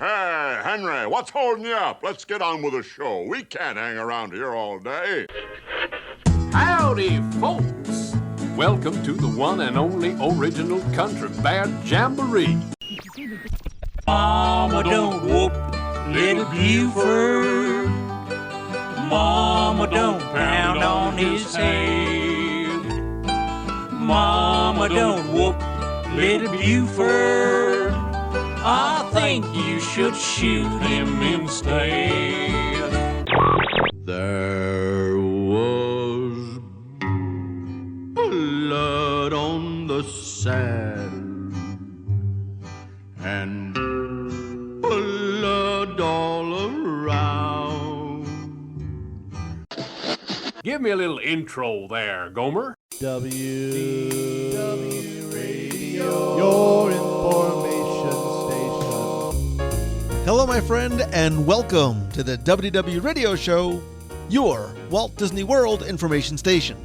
Hey, Henry, what's holding you up? Let's get on with the show. We can't hang around here all day. Howdy, folks. Welcome to the one and only original Country Band Jamboree. Mama, don't whoop little Buford. Mama, don't pound on his head. Mama, don't whoop little Buford. I think you should shoot him instead. There was blood on the sand and blood all around. Give me a little intro there, Gomer. WDW Radio, your information station. Hello, my friend, and welcome to the WDW Radio Show, your Walt Disney World information station.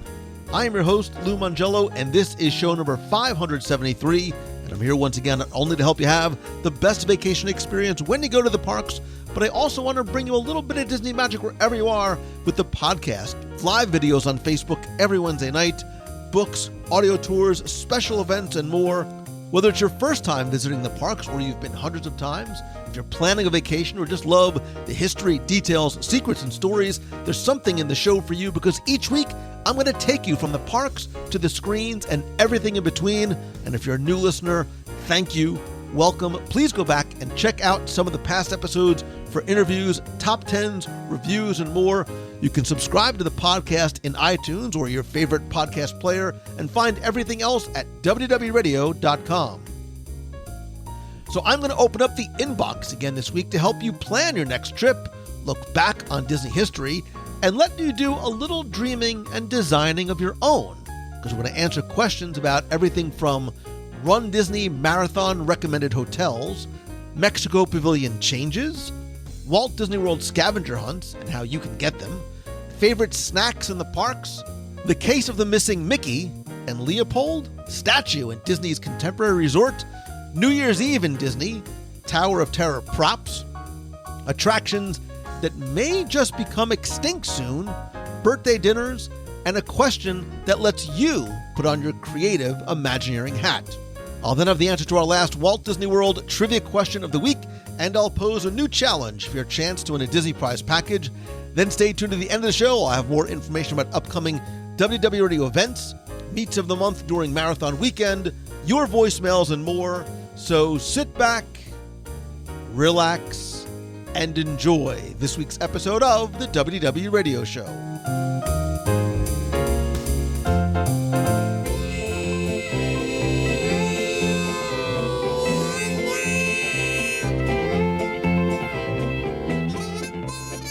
I am your host, Lou Mongello, and this is show number 573, and I'm here once again not only to help you have the best vacation experience when you go to the parks, but I also want to bring you a little bit of Disney magic wherever you are with the podcast, live videos on Facebook every Wednesday night, books, audio tours, special events, and more. Whether it's your first time visiting the parks or you've been hundreds of times, if you're planning a vacation or just love the history, details, secrets, and stories, there's something in the show for you because each week I'm going to take you from the parks to the screens and everything in between. And if you're a new listener, thank you. Welcome. Please go back and check out some of the past episodes for interviews, top 10s, reviews, and more. You can subscribe to the podcast in iTunes or your favorite podcast player and find everything else at WDWRadio.com. So I'm going to open up the inbox again this week to help you plan your next trip, look back on Disney history, and let you do a little dreaming and designing of your own. Because we're going to answer questions about everything from runDisney Marathon recommended hotels, Mexico Pavilion changes, Walt Disney World scavenger hunts and how you can get them, favorite snacks in the parks, the case of the missing Mickey, and Leopold, statue in Disney's Contemporary Resort, New Year's Eve in Disney, Tower of Terror props, attractions that may just become extinct soon, birthday dinners, and a question that lets you put on your creative Imagineering hat. I'll then have the answer to our last Walt Disney World trivia question of the week, and I'll pose a new challenge for your chance to win a Disney Prize package. Then stay tuned to the end of the show. I'll have more information about upcoming WDW Radio events, meets of the month during Marathon Weekend, your voicemails, and more. So sit back, relax, and enjoy this week's episode of the WDW Radio Show.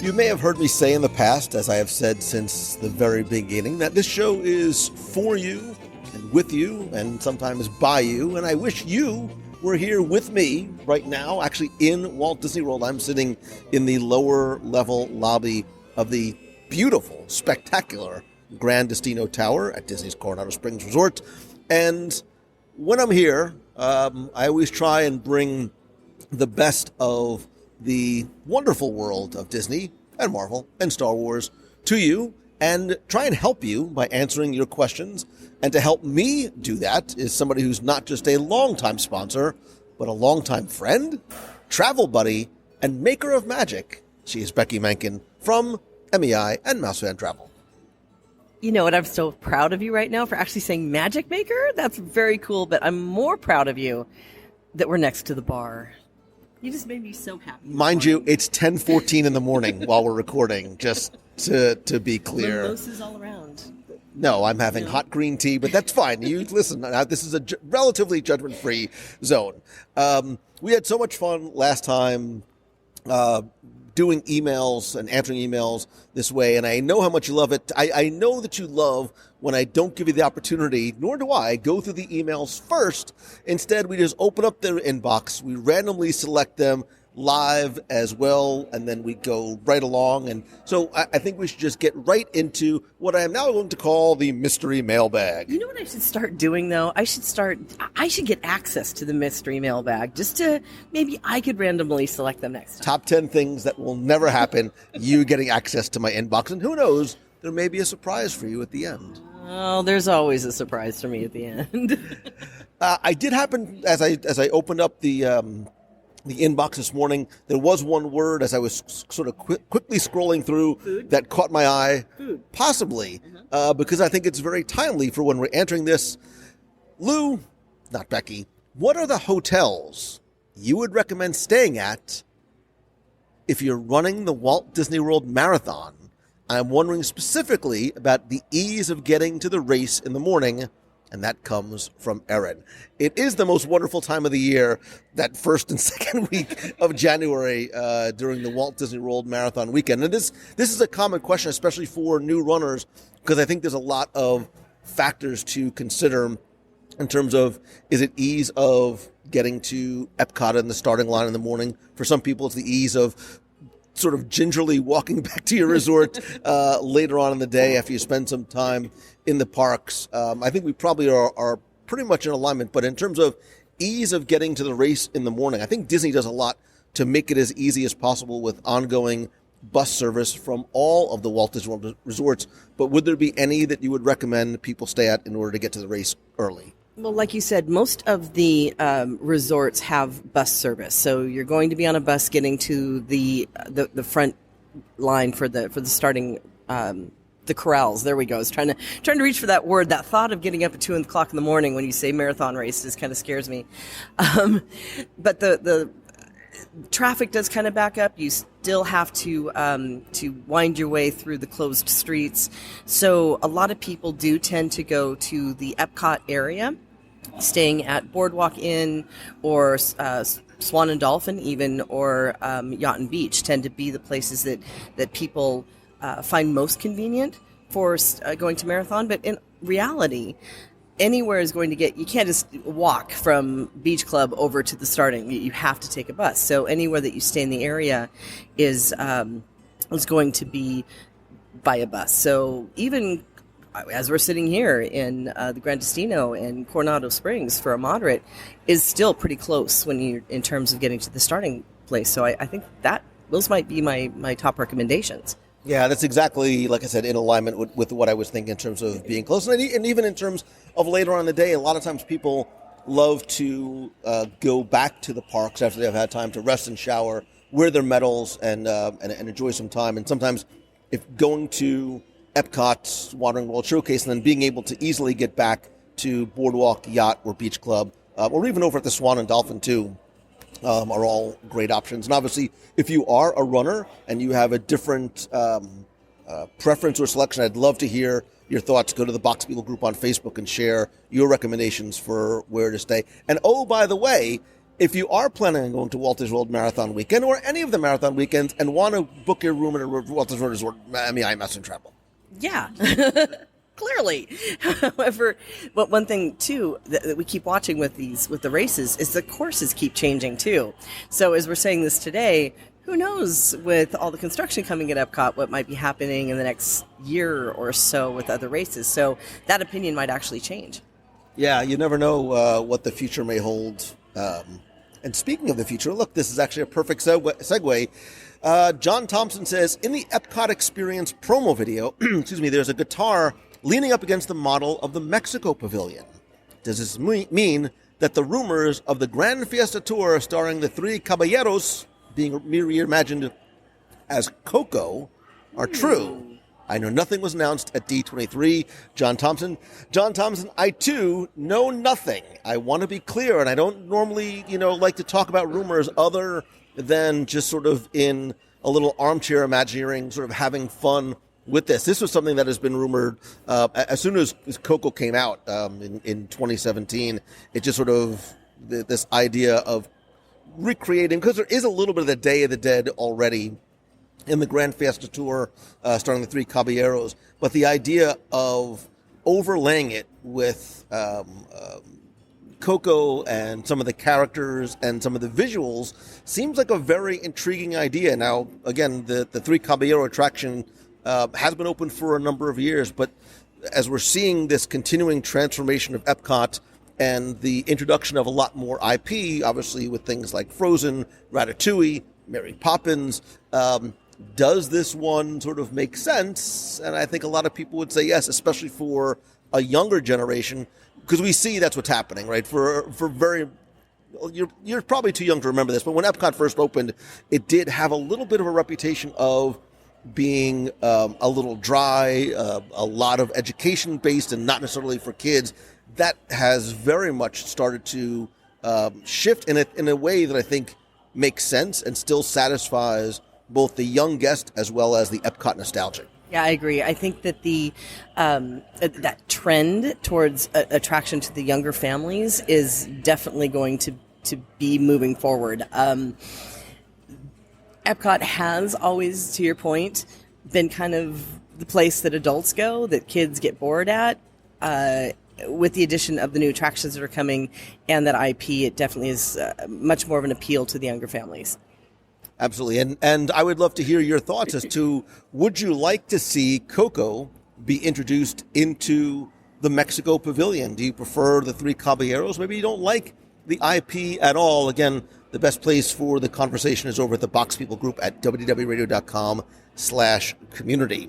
You may have heard me say in the past, as I have said since the very beginning, that this show is for you and with you and sometimes by you, and I wish you were here with me right now, actually in Walt Disney World. I'm sitting in the lower level lobby of the beautiful, spectacular Grand Destino Tower at Disney's Coronado Springs Resort, and when I'm here, I always try and bring the best of the wonderful world of Disney and Marvel and Star Wars to you and try and help you by answering your questions. And to help me do that is somebody who's not just a longtime sponsor, but a longtime friend, travel buddy, and maker of magic. She is Becky Menken from MEI and Mousefan Travel. You know what? I'm so proud of you right now for actually saying Magic Maker. That's very cool, but I'm more proud of you that we're next to the bar. You just made me so happy. Mind you, it's 10:14 in the morning while we're recording, just to be clear. Mimosas all around. No, I'm having hot green tea, but that's fine. You listen, this is a relatively judgment-free zone. We had so much fun last time doing emails and answering emails this way, and I know how much you love it. I know that you love when I don't give you the opportunity, nor do I, go through the emails first. Instead, we just open up their inbox, we randomly select them, live as well, and then we go right along. And so I think we should just get right into what I am now going to call the mystery mailbag. You know what I should start doing, though? I should get access to the mystery mailbag, just to, maybe I could randomly select them next time. Top 10 things that will never happen, you getting access to my inbox. And who knows, there may be a surprise for you at the end. Oh, there's always a surprise for me at the end. I did happen, as I opened up the inbox this morning, there was one word as I was sort of quickly scrolling through Food? that caught my eye. Food. Possibly, because I think it's very timely for when we're entering this. Lou, not Becky, what are the hotels you would recommend staying at if you're running the Walt Disney World Marathon? I'm wondering specifically about the ease of getting to the race in the morning, and that comes from Erin. It is the most wonderful time of the year, that first and second week of January during the Walt Disney World Marathon weekend. And this is a common question, especially for new runners, because I think there's a lot of factors to consider in terms of, is it ease of getting to Epcot in the starting line in the morning? For some people, it's the ease of sort of gingerly walking back to your resort later on in the day after you spend some time in the parks. I think we probably are pretty much in alignment, but in terms of ease of getting to the race in the morning, I think Disney does a lot to make it as easy as possible with ongoing bus service from all of the Walt Disney World resorts. But would there be any that you would recommend people stay at in order to get to the race early? Well, like you said, most of the resorts have bus service, so you're going to be on a bus getting to the front line for the starting the corrals. There we go. I was trying to reach for that word. That thought of getting up at 2 o'clock in the morning when you say marathon race just kind of scares me. But the traffic does kind of back up. You still have to wind your way through the closed streets. So a lot of people do tend to go to the Epcot area, staying at Boardwalk Inn or Swan and Dolphin even, or Yacht and Beach tend to be the places that people find most convenient for going to Marathon. But in reality, anywhere is going to you can't just walk from Beach Club over to the starting. You have to take a bus. So anywhere that you stay in the area is going to be by a bus. So even as we're sitting here in the Gran Destino and Coronado Springs for a moderate is still pretty close in terms of getting to the starting place. So I think those might be my top recommendations. Yeah, that's exactly, like I said, in alignment with what I was thinking in terms of being close. And even in terms of later on in the day, a lot of times people love to go back to the parks after they've had time to rest and shower, wear their medals, and enjoy some time. And sometimes if going to Epcot's Wandering World Showcase and then being able to easily get back to Boardwalk, Yacht, or Beach Club, or even over at the Swan and Dolphin too, are all great options. And obviously, if you are a runner and you have a different preference or selection, I'd love to hear your thoughts. Go to the Box Beagle group on Facebook and share your recommendations for where to stay. And oh, by the way, if you are planning on going to Walt Disney World Marathon Weekend or any of the marathon weekends and want to book your room at a Walt Disney World Resort, I must in trouble. Yeah. Clearly. However, but one thing too that we keep watching with the races is the courses keep changing too. So as we're saying this today, who knows with all the construction coming at Epcot, what might be happening in the next year or so with other races. So that opinion might actually change. Yeah, you never know what the future may hold. And speaking of the future, look, this is actually a perfect segue. John Thompson says, in the Epcot Experience promo video, excuse me, there's a guitar leaning up against the model of the Mexico Pavilion. Does this mean that the rumors of the Grand Fiesta Tour starring the Three Caballeros being reimagined as Coco are true? I know nothing was announced at D23. John Thompson, I too know nothing. I want to be clear, and I don't normally, like to talk about rumors other than just sort of in a little armchair Imagineering, sort of having fun with this. This was something that has been rumored as soon as Coco came out in 2017. It just sort of, this idea of recreating, because there is a little bit of the Day of the Dead already in the Grand Fiesta Tour starring the Three Caballeros, but the idea of overlaying it with Coco and some of the characters and some of the visuals seems like a very intriguing idea. Now, again, the Three Caballero attraction has been open for a number of years, but as we're seeing this continuing transformation of Epcot and the introduction of a lot more IP, obviously with things like Frozen, Ratatouille, Mary Poppins, does this one sort of make sense? And I think a lot of people would say yes, especially for a younger generation, because we see that's what's happening, right? You're probably too young to remember this, but when Epcot first opened, it did have a little bit of a reputation of being a little dry, a lot of education based and not necessarily for kids. That has very much started to shift in a way that I think makes sense and still satisfies both the young guest as well as the Epcot nostalgia. Yeah, I agree. I think that that trend towards attraction to the younger families is definitely going to be moving forward. Epcot has always, to your point, been kind of the place that adults go, that kids get bored at. With the addition of the new attractions that are coming and that IP, it definitely is much more of an appeal to the younger families. Absolutely. And I would love to hear your thoughts as to, would you like to see Coco be introduced into the Mexico Pavilion? Do you prefer the Three Caballeros? Maybe you don't like the IP at all. Again, the best place for the conversation is over at the Box People group at wdwradio.com/community.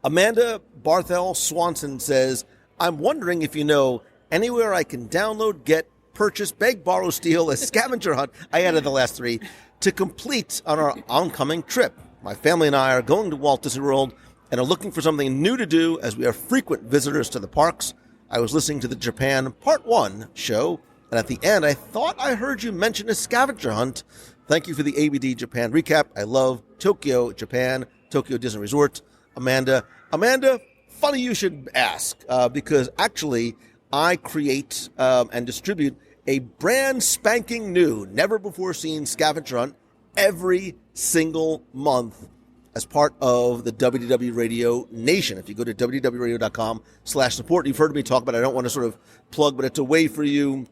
Amanda Barthel Swanson says, I'm wondering if you know anywhere I can download, get, purchase, beg, borrow, steal a scavenger hunt. I added the last three to complete on our oncoming trip. My family and I are going to Walt Disney World and are looking for something new to do as we are frequent visitors to the parks. I was listening to the Japan Part 1 show, and at the end, I thought I heard you mention a scavenger hunt. Thank you for the ABD Japan recap. I love Tokyo, Japan, Tokyo Disney Resort. Amanda, funny you should ask, because actually I create and distribute a brand spanking new, never before seen scavenger hunt every single month as part of the WDW Radio Nation. If you go to wdwradio.com/support, you've heard me talk about it. I don't want to sort of plug, but it's a way for you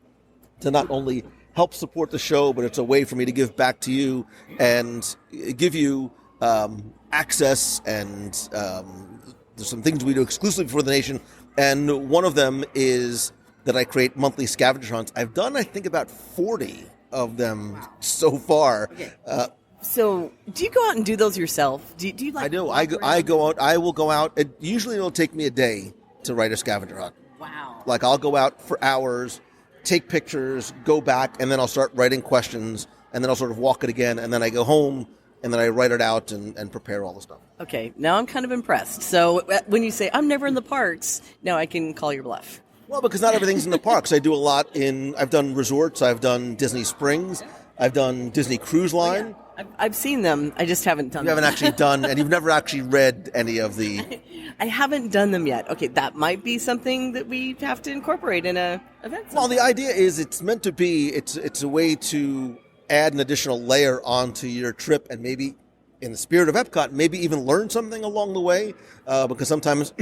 to not only help support the show, but it's a way for me to give back to you and give you access. And there's some things we do exclusively for the nation. And one of them is that I create monthly scavenger hunts. I've done, I think, about 40 of them so far. Okay. So do you go out and do those yourself? Do you like? I do. I go out. I will go out. Usually it'll take me a day to write a scavenger hunt. Wow. Like I'll go out for hours, take pictures, go back, and then I'll start writing questions, and then I'll sort of walk it again, and then I go home, and then I write it out and prepare all the stuff. Okay, now I'm kind of impressed. So when you say, I'm never in the parks, now I can call your bluff. Well, because not everything's in the parks. I do a lot I've done resorts, I've done Disney Springs, I've done Disney Cruise Line. Yeah. I've seen them, I just haven't done them. You haven't actually done, and you've never actually read any of the... I haven't done them yet. Okay, that might be something that we have to incorporate in a event. Well, the idea is it's meant to be, it's a way to add an additional layer onto your trip, and maybe in the spirit of Epcot, maybe even learn something along the way, because sometimes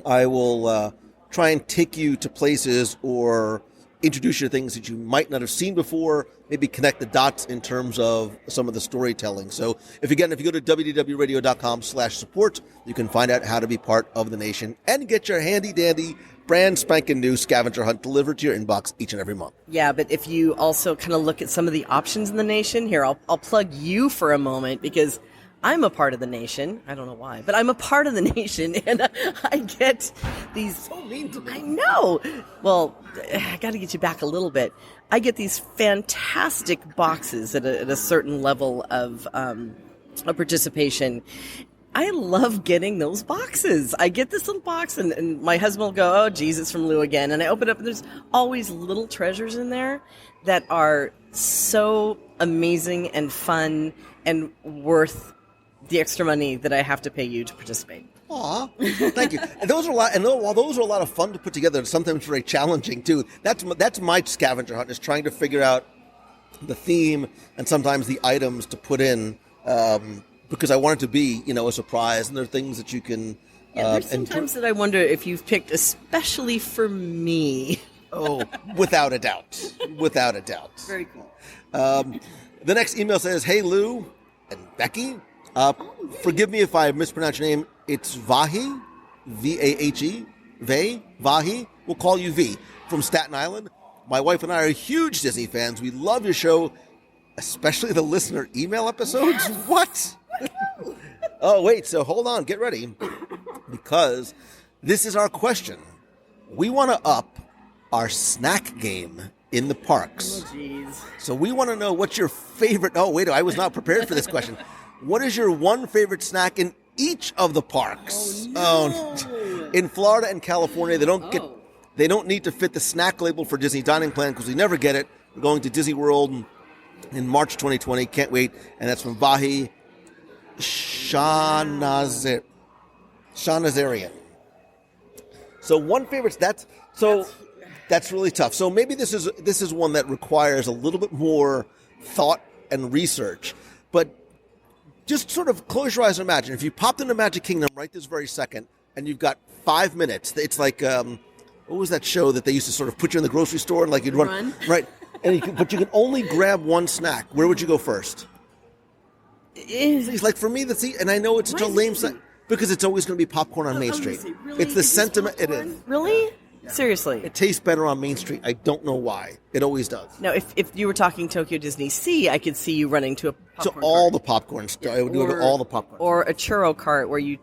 I will try and take you to places or introduce you to things that you might not have seen before, maybe connect the dots in terms of some of the storytelling. So if you go to wdwradio.com/support, you can find out how to be part of the nation and get your handy dandy brand spanking new scavenger hunt delivered to your inbox each and every month. Yeah, but if you also kind of look at some of the options in the nation, here, I'll plug you for a moment because I'm a part of the nation. I don't know why, but I'm a part of the nation, and I get these... So mean to me. I know. Well, I got to get you back a little bit. I get these fantastic boxes at a certain level of participation. I love getting those boxes. I get this little box, and my husband will go, oh, geez, it's from Lou again. And I open it up, and there's always little treasures in there that are so amazing and fun and worth the extra money that I have to pay you to participate. Aw, thank you. And those are a lot. And while those are a lot of fun to put together, and sometimes very challenging too. That's my scavenger hunt, is trying to figure out the theme and sometimes the items to put in, because I want it to be, a surprise. And there are things that you can. Yeah, there's sometimes that I wonder if you've picked especially for me. Oh, without a doubt. Without a doubt. Very cool. The next email says, "Hey, Lou and Becky. Forgive me if I mispronounce your name. It's Vahi, V-A-H-E, Vahi. We'll call you V, from Staten Island. My wife and I are huge Disney fans. We love your show, especially the listener email episodes." What? Oh, wait, so hold on. Get ready. Because this is our question. We want to up our snack game in the parks. Oh, jeez. So we want to know what's your favorite... Oh, wait, I was not prepared for this question. What is your one favorite snack in each of the parks? Oh, in Florida and California, they don't need to fit the snack label for Disney Dining Plan because we never get it. We're going to Disney World in March 2020. Can't wait. And that's from Vahi Shahnazarian. So one favorite, that's really tough. So maybe this is one that requires a little bit more thought and research. But just sort of close your eyes and imagine. If you popped into Magic Kingdom right this very second and you've got 5 minutes, it's like, what was that show that they used to sort of put you in the grocery store and like you'd run? Right. But you can only grab one snack. Where would you go first? It's like for me, and I know it's such a lame snack because it's always going to be popcorn on Main Street. Really? It's the sentiment. It is. Really? Seriously? It tastes better on Main Street. I don't know why. It always does. Now, if you were talking Tokyo Disney Sea, I could see you running to a popcorn to all cart. the popcorn. I would go to all the popcorn. Or a churro cart where you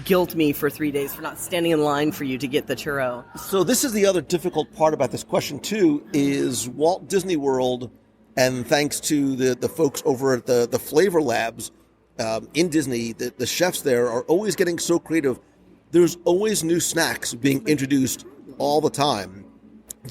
guilt me for 3 days for not standing in line for you to get the churro. So this is the other difficult part about this question, too, is Walt Disney World, and thanks to the folks over at the Flavor Labs in Disney, the chefs there are always getting so creative. There's always new snacks being introduced all the time.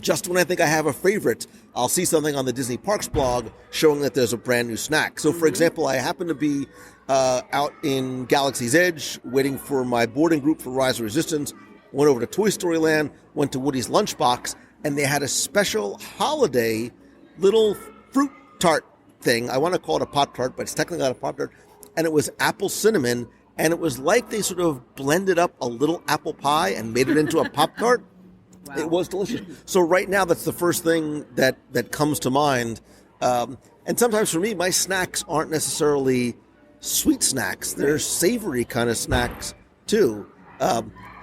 Just when I think I have a favorite, I'll see something on the Disney Parks blog showing that there's a brand new snack. So, for example, I happen to be out in Galaxy's Edge waiting for my boarding group for Rise of Resistance, went over to Toy Story Land, went to Woody's Lunchbox, and they had a special holiday little fruit tart thing. I want to call it a Pop-Tart, but it's technically not a Pop-Tart. And it was apple cinnamon, and it was like they sort of blended up a little apple pie and made it into a Pop-Tart. Wow. It was delicious. So right now, that's the first thing that comes to mind. And sometimes for me, my snacks aren't necessarily sweet snacks. They're savory kind of snacks, too.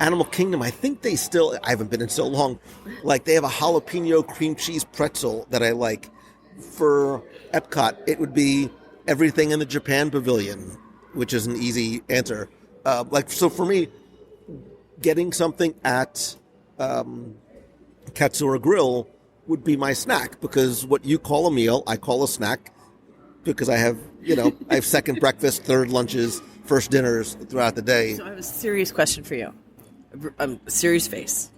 Animal Kingdom, I think I haven't been in so long, like they have a jalapeno cream cheese pretzel that I like. For Epcot, it would be everything in the Japan Pavilion, which is an easy answer. So for me, getting something at Katsura Grill would be my snack, because what you call a meal, I call a snack, because I have second breakfast, third lunches, first dinners throughout the day. So I have a serious question for you. Serious face.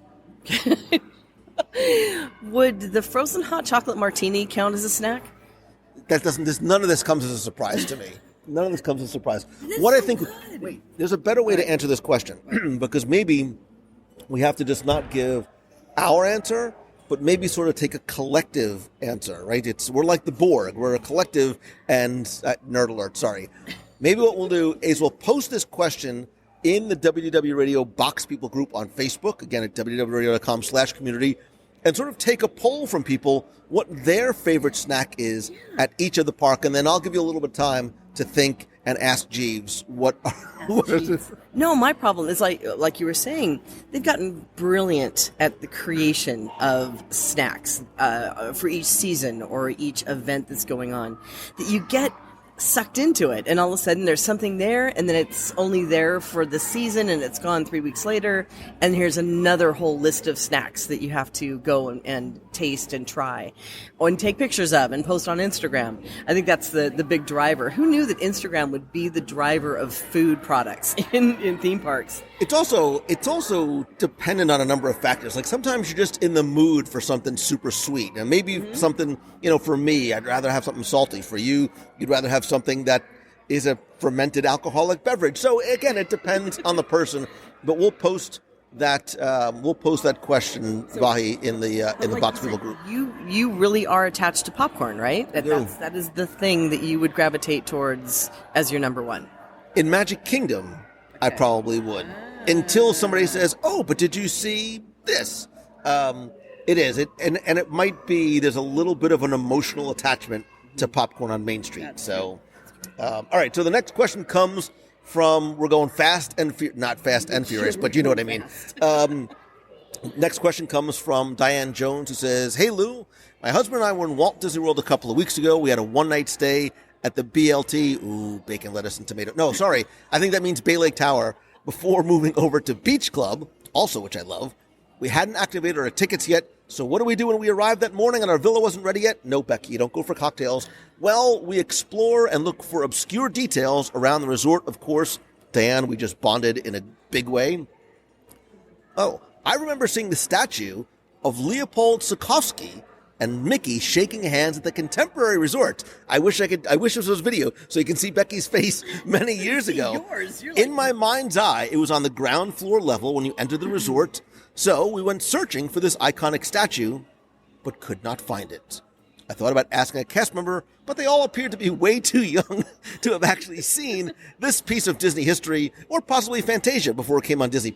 Would the frozen hot chocolate martini count as a snack? None of this comes as a surprise to me. None of this comes as a surprise. Wait, there's a better way to answer this question, because maybe we have to just not give our answer, but maybe sort of take a collective answer, right? We're like the Borg. We're a collective, and nerd alert, sorry. Maybe what we'll do is we'll post this question in the WDW Radio Box People group on Facebook, again at wdwradio.com/community, and sort of take a poll from people what their favorite snack is at each of the park, and then I'll give you a little bit of time to think and ask Jeeves what is it? No, my problem is like you were saying, they've gotten brilliant at the creation of snacks for each season or each event that's going on, that you get sucked into it, and all of a sudden there's something there, and then it's only there for the season, and it's gone 3 weeks later, and here's another whole list of snacks that you have to go and taste and try, and take pictures of and post on Instagram. I think that's the big driver. Who knew that Instagram would be the driver of food products in theme parks? It's also dependent on a number of factors. Like sometimes you're just in the mood for something super sweet, and maybe something, for me, I'd rather have something salty. For you, you'd rather have something that is a fermented alcoholic beverage. So again, it depends on the person. But we'll post that question, Vahi, in the Box People group. You really are attached to popcorn, right? That is the thing that you would gravitate towards as your number one. In Magic Kingdom, I probably would, until somebody says, "Oh, but did you see this?" It is. And it might be there's a little bit of an emotional attachment to popcorn on Main Street. So, all right. So the next question comes from, we're going fast and not fast and furious, but you know what I mean. Next question comes from Diane Jones, who says, "Hey Lou, my husband and I were in Walt Disney World a couple of weeks ago. We had a one-night stay at the BLT, bacon, lettuce, and tomato. No, sorry. I think that means Bay Lake Tower, before moving over to Beach Club, also which I love. We hadn't activated our tickets yet, so what do we do when we arrived that morning and our villa wasn't ready yet? No, Becky, you don't go for cocktails. Well, we explore and look for obscure details around the resort, of course. Diane, we just bonded in a big way. Oh, I remember seeing the statue of Leopold and Mickey shaking hands at the Contemporary Resort. I wish this was video so you can see Becky's face many years ago. In my mind's eye, it was on the ground floor level when you entered the resort. So we went searching for this iconic statue, but could not find it. I thought about asking a cast member, but they all appeared to be way too young to have actually seen this piece of Disney history, or possibly Fantasia before it came on Disney+.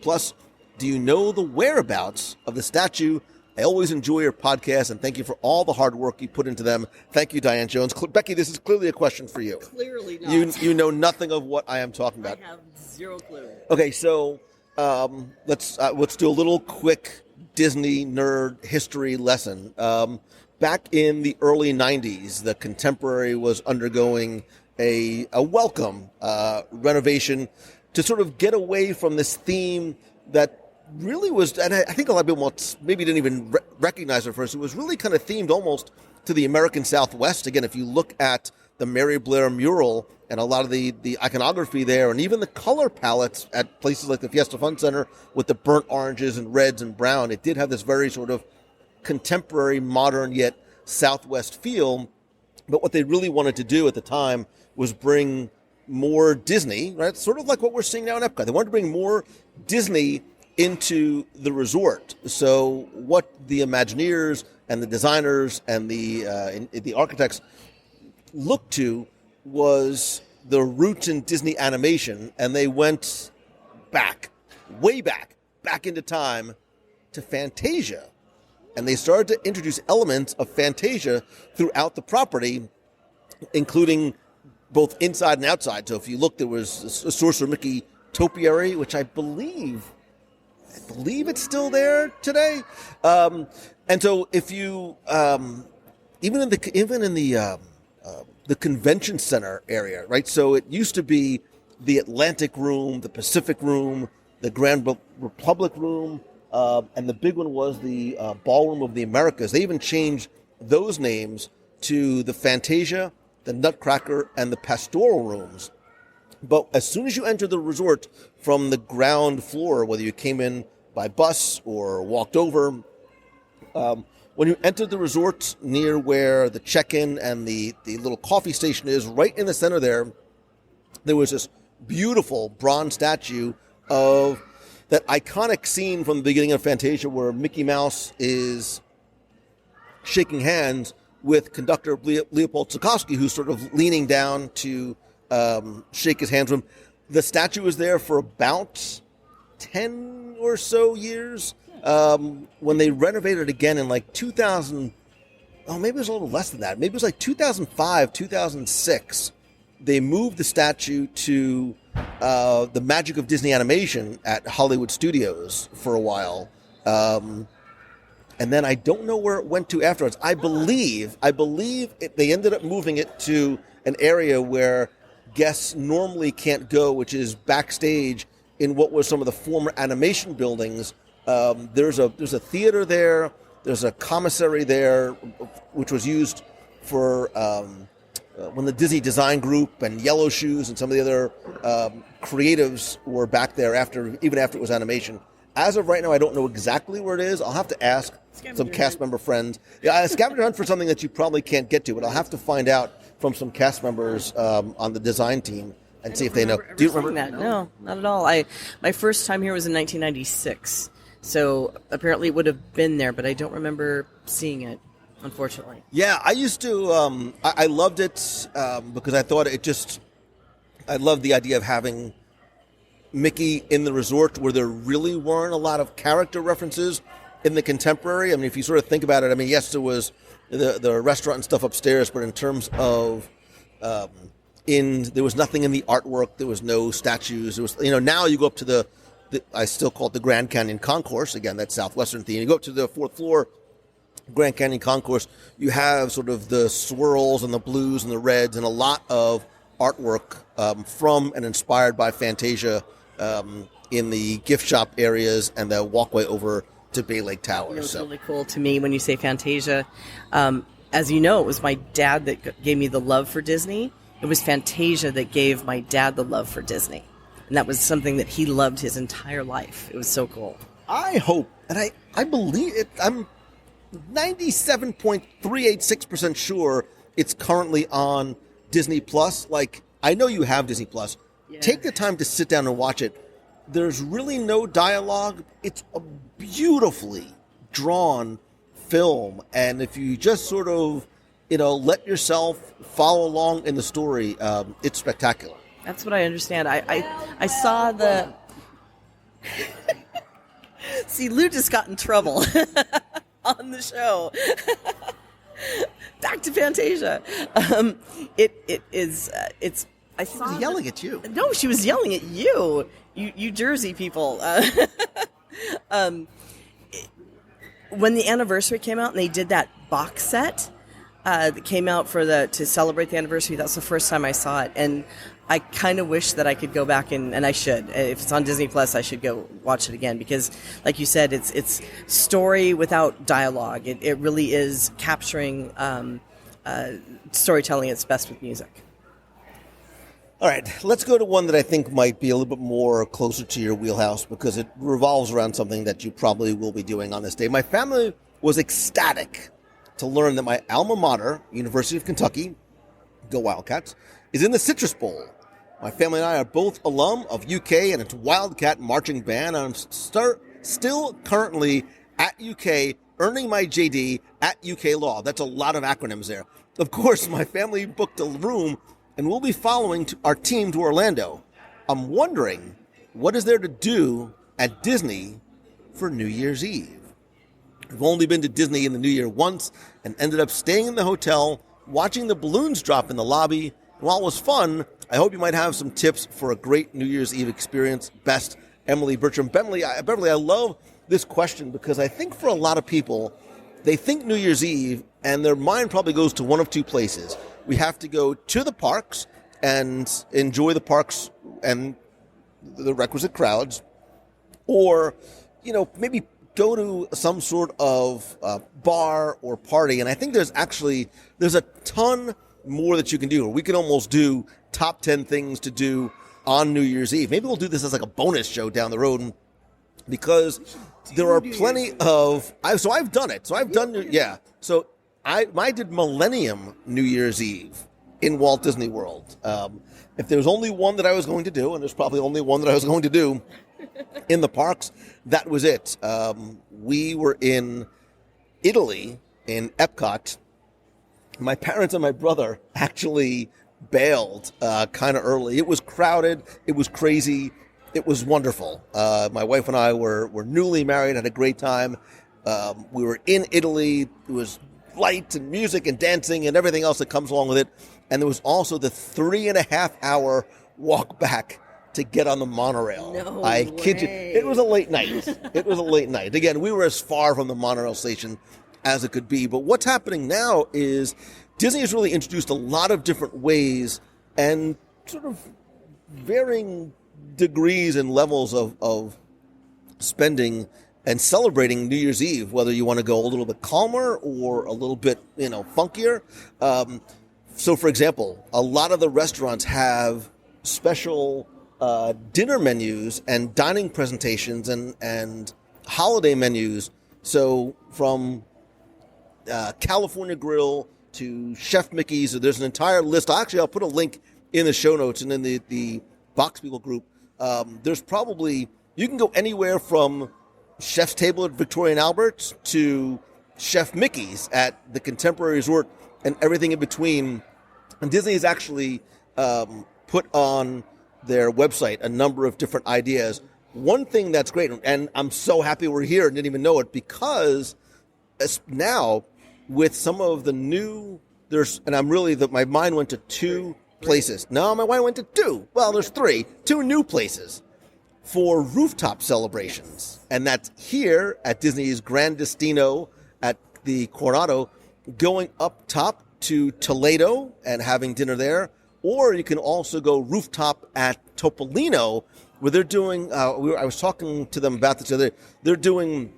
Do you know the whereabouts of the statue? I always enjoy your podcast, and thank you for all the hard work you put into them. Thank you, Diane Jones. Becky, this is clearly a question for you. Clearly not. You know nothing of what I am talking about. I have zero clue. Okay, so let's do a little quick Disney nerd history lesson. Back in the early 90s, the Contemporary was undergoing a welcome renovation to sort of get away from this theme that really was, and I think a lot of people maybe didn't even recognize it first. It was really kind of themed almost to the American Southwest. Again, if you look at the Mary Blair mural and a lot of the iconography there, and even the color palettes at places like the Fiesta Fun Center with the burnt oranges and reds and brown, it did have this very sort of contemporary, modern, yet Southwest feel. But what they really wanted to do at the time was bring more Disney, right? Sort of like what we're seeing now in Epcot. They wanted to bring more Disney into the resort. So what the Imagineers and the designers and the architects looked to was the roots in Disney animation, and they went way back into time to Fantasia. And they started to introduce elements of Fantasia throughout the property, including both inside and outside. So if you look, there was a Sorcerer Mickey topiary, which I believe it's still there today. And so if you, even in the convention center area, right? So it used to be the Atlantic Room, the Pacific Room, the Grand Republic Room, and the big one was the Ballroom of the Americas. They even changed those names to the Fantasia, the Nutcracker, and the Pastoral Rooms. But as soon as you enter the resort from the ground floor, whether you came in by bus or walked over, when you entered the resort near where the check-in and the little coffee station is, right in the center there was this beautiful bronze statue of that iconic scene from the beginning of Fantasia where Mickey Mouse is shaking hands with conductor Leopold, who's sort of leaning down to shake his hands with him. The statue was there for about 10 or so years. When they renovated it again in like 2000, maybe it was a little less than that. Maybe it was like 2005, 2006. They moved the statue to the Magic of Disney Animation at Hollywood Studios for a while. And then I don't know where it went to afterwards. I believe they ended up moving it to an area where guests normally can't go, which is backstage in what was some of the former animation buildings. There's a theater there. There's a commissary there, which was used for when the Disney Design Group and Yellow Shoes and some of the other creatives were back there even after it was animation. As of right now, I don't know exactly where it is. I'll have to ask some cast member friends. Yeah, a scavenger hunt for something that you probably can't get to, but I'll have to find out from some cast members on the design team and see if they know. Do you remember that? No, not at all. My first time here was in 1996, so apparently it would have been there, but I don't remember seeing it, unfortunately. Yeah, I used to. I loved it because I thought I loved the idea of having Mickey in the resort where there really weren't a lot of character references. in the contemporary. I mean, if you sort of think about it, I mean, yes, there was the restaurant and stuff upstairs, but in terms of there was nothing in the artwork. There was no statues. There was, now you go up to I still call it the Grand Canyon Concourse. Again, that Southwestern theme. You go up to the fourth floor Grand Canyon Concourse. You have sort of the swirls and the blues and the reds and a lot of artwork from and inspired by Fantasia in the gift shop areas and the walkway over to Bay Lake Tower. It's really cool to me when you say Fantasia. As you know, it was my dad that gave me the love for Disney. It was Fantasia that gave my dad the love for Disney. And that was something that he loved his entire life. It was so cool. I hope, and I believe it, I'm 97.386% sure it's currently on Disney Plus. Like, I know you have Disney Plus. Yeah. Take the time to sit down and watch it. There's really no dialogue. It's a beautifully drawn film. And if you just sort of, let yourself follow along in the story, it's spectacular. That's what I understand. I saw the... See, Lou just got in trouble on the show. Back to Fantasia. I saw she was yelling at you. No, she was yelling at you. You Jersey people. When the anniversary came out and they did that box set that came out to celebrate the anniversary, that's the first time I saw it, and I kind of wish that I could go back and I should. If it's on Disney Plus, I should go watch it again because, like you said, it's story without dialogue. It really is capturing storytelling at its best with music. All right, let's go to one that I think might be a little bit more closer to your wheelhouse because it revolves around something that you probably will be doing on this day. My family was ecstatic to learn that my alma mater, University of Kentucky, go Wildcats, is in the Citrus Bowl. My family and I are both alum of UK and its Wildcat marching band, and I'm still currently at UK earning my JD at UK Law. That's a lot of acronyms there. Of course, my family booked a room and we'll be following our team to Orlando. I'm wondering, what is there to do at Disney for New Year's Eve? I've only been to Disney in the New Year once and ended up staying in the hotel, watching the balloons drop in the lobby. And while it was fun, I hope you might have some tips for a great New Year's Eve experience. Best, Emily Bertram. Beverly, I love this question because I think for a lot of people, they think New Year's Eve and their mind probably goes to one of two places. We have to go to the parks and enjoy the parks and the requisite crowds, or, maybe go to some sort of bar or party. And I think there's a ton more that you can do. Or we can almost do top 10 things to do on New Year's Eve. Maybe we'll do this as like a bonus show down the road because there are plenty of... I've done it. So I've done... Yeah. So I did Millennium New Year's Eve in Walt Disney World. If there was only one that I was going to do, and there's probably only one that I was going to do in the parks, that was it. We were in Italy, in Epcot. My parents and my brother actually bailed kind of early. It was crowded. It was crazy. It was wonderful. My wife and I were newly married, had a great time. We were in Italy. It was lights and music and dancing and everything else that comes along with it. And there was also the 3.5-hour walk back to get on the monorail. No I way. kid you. It was a late night. Again, we were as far from the monorail station as it could be. But what's happening now is Disney has really introduced a lot of different ways and sort of varying degrees and levels of spending and celebrating New Year's Eve, whether you want to go a little bit calmer or a little bit, funkier. So, for example, a lot of the restaurants have special dinner menus and dining presentations and holiday menus. So from California Grill to Chef Mickey's, so there's an entire list. Actually, I'll put a link in the show notes and in the Box People group. There's probably, you can go anywhere from Chef's Table at Victoria and Albert's to Chef Mickey's at the Contemporary Resort and everything in between. And Disney has actually put on their website a number of different ideas one thing that's great, and I'm so happy we're here and didn't even know it, because now with some of the new, my mind went to 2 places. No, my mind went to 2. Well, there's 3. 2 new places for rooftop celebrations. And that's here at Disney's Gran Destino at the Coronado, going up top to Toledo and having dinner there. Or you can also go rooftop at Topolino, where they're doing, I was talking to them about this the other day. They're doing,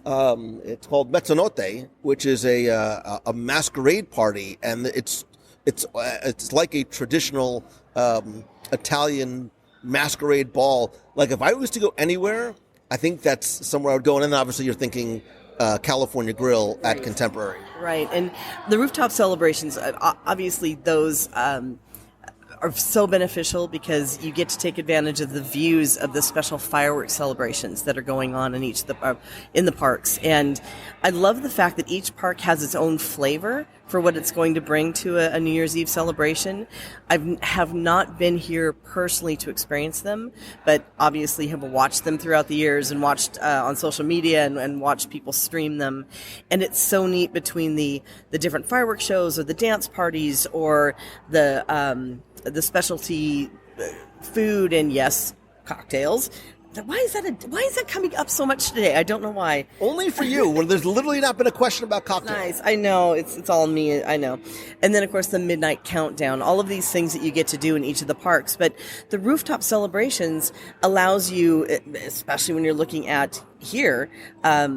it's called Mezzanotte, which is a masquerade party, and it's like a traditional Italian masquerade ball. Like, if I was to go anywhere, I think that's somewhere I would go. And then obviously you're thinking California Grill at Contemporary. Right, and the rooftop celebrations, obviously those are so beneficial because you get to take advantage of the views of the special fireworks celebrations that are going on in each of the in the parks. And I love the fact that each park has its own flavor for what it's going to bring to a New Year's Eve celebration. I have not been here personally to experience them, but obviously have watched them throughout the years and watched on social media and watched people stream them. And it's so neat between the different fireworks shows or the dance parties or the specialty food and, yes, cocktails. Why is that coming up so much today? I don't know why. Only for you, where there's literally not been a question about cocktails. Nice. I know. It's all me. I know. And then, of course, the midnight countdown, all of these things that you get to do in each of the parks. But the rooftop celebrations allows you, especially when you're looking at here at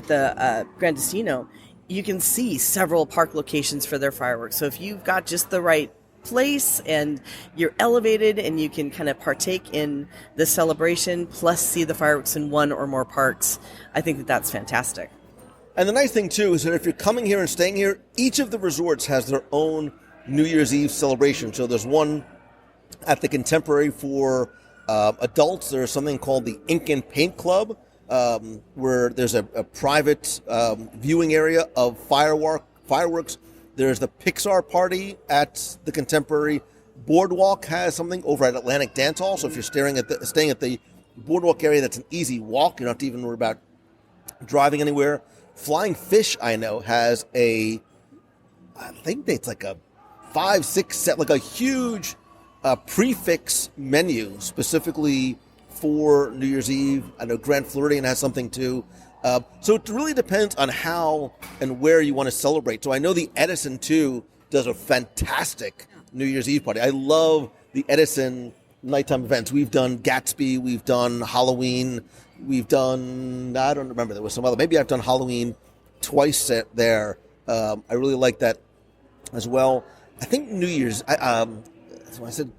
the Gran Destino, you can see several park locations for their fireworks. So if you've got just the right place and you're elevated and you can kind of partake in the celebration plus see the fireworks in one or more parks, I think that's fantastic. And the nice thing too is that if you're coming here and staying here, each of the resorts has their own New Year's Eve celebration. So there's one at the Contemporary for adults. There's something called the Ink and Paint Club, where there's a private viewing area of fireworks. There's the Pixar party at the Contemporary. Boardwalk has something over at Atlantic Dance Hall. So if you're staying at the Boardwalk area, that's an easy walk. You don't have to even worry about driving anywhere. Flying Fish, I know, has I think it's like a 5, 6 set, like a huge prefix menu specifically for New Year's Eve. I know Grand Floridian has something too. So it really depends on how and where you want to celebrate. So I know the Edison, too, does a fantastic New Year's Eve party. I love the Edison nighttime events. We've done Gatsby. We've done Halloween. We've done, I don't remember, there was some other. Maybe I've done Halloween twice there. I really like that as well. I think New Year's, so I said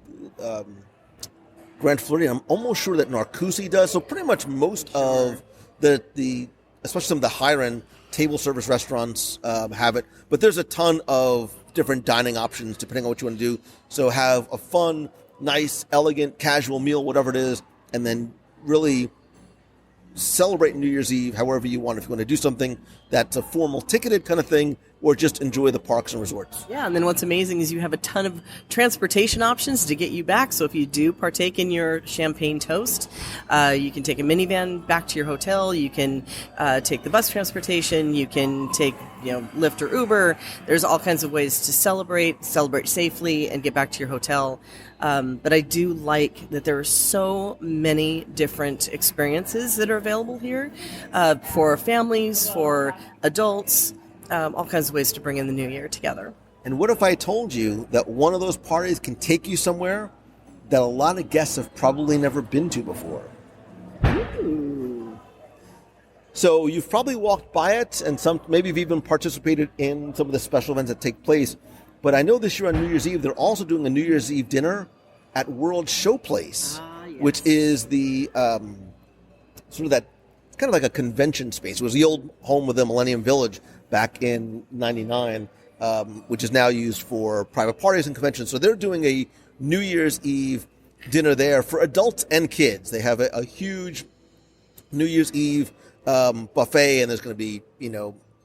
Grand Floridian. I'm almost sure that Narcoossee does. So pretty much most of the especially some of the higher-end table service restaurants have it. But there's a ton of different dining options depending on what you want to do. So have a fun, nice, elegant, casual meal, whatever it is, and then really celebrate New Year's Eve however you want. If you want to do something that's a formal ticketed kind of thing, or just enjoy the parks and resorts. Yeah, and then what's amazing is you have a ton of transportation options to get you back. So if you do partake in your champagne toast, you can take a minivan back to your hotel. You can take the bus transportation. You can take Lyft or Uber. There's all kinds of ways to celebrate safely, and get back to your hotel. But I do like that there are so many different experiences that are available here for families, for adults. All kinds of ways to bring in the new year together. And what if I told you that one of those parties can take you somewhere that a lot of guests have probably never been to before? Ooh. So you've probably walked by it, and maybe you've even participated in some of the special events that take place. But I know this year on New Year's Eve, they're also doing a New Year's Eve dinner at World Showplace, yes. Which is the sort of that kind of like a convention space. It was the old home of the Millennium Village back in 99, which is now used for private parties and conventions. So they're doing a New Year's Eve dinner there for adults and kids. They have a huge New Year's Eve buffet, and there's going to be,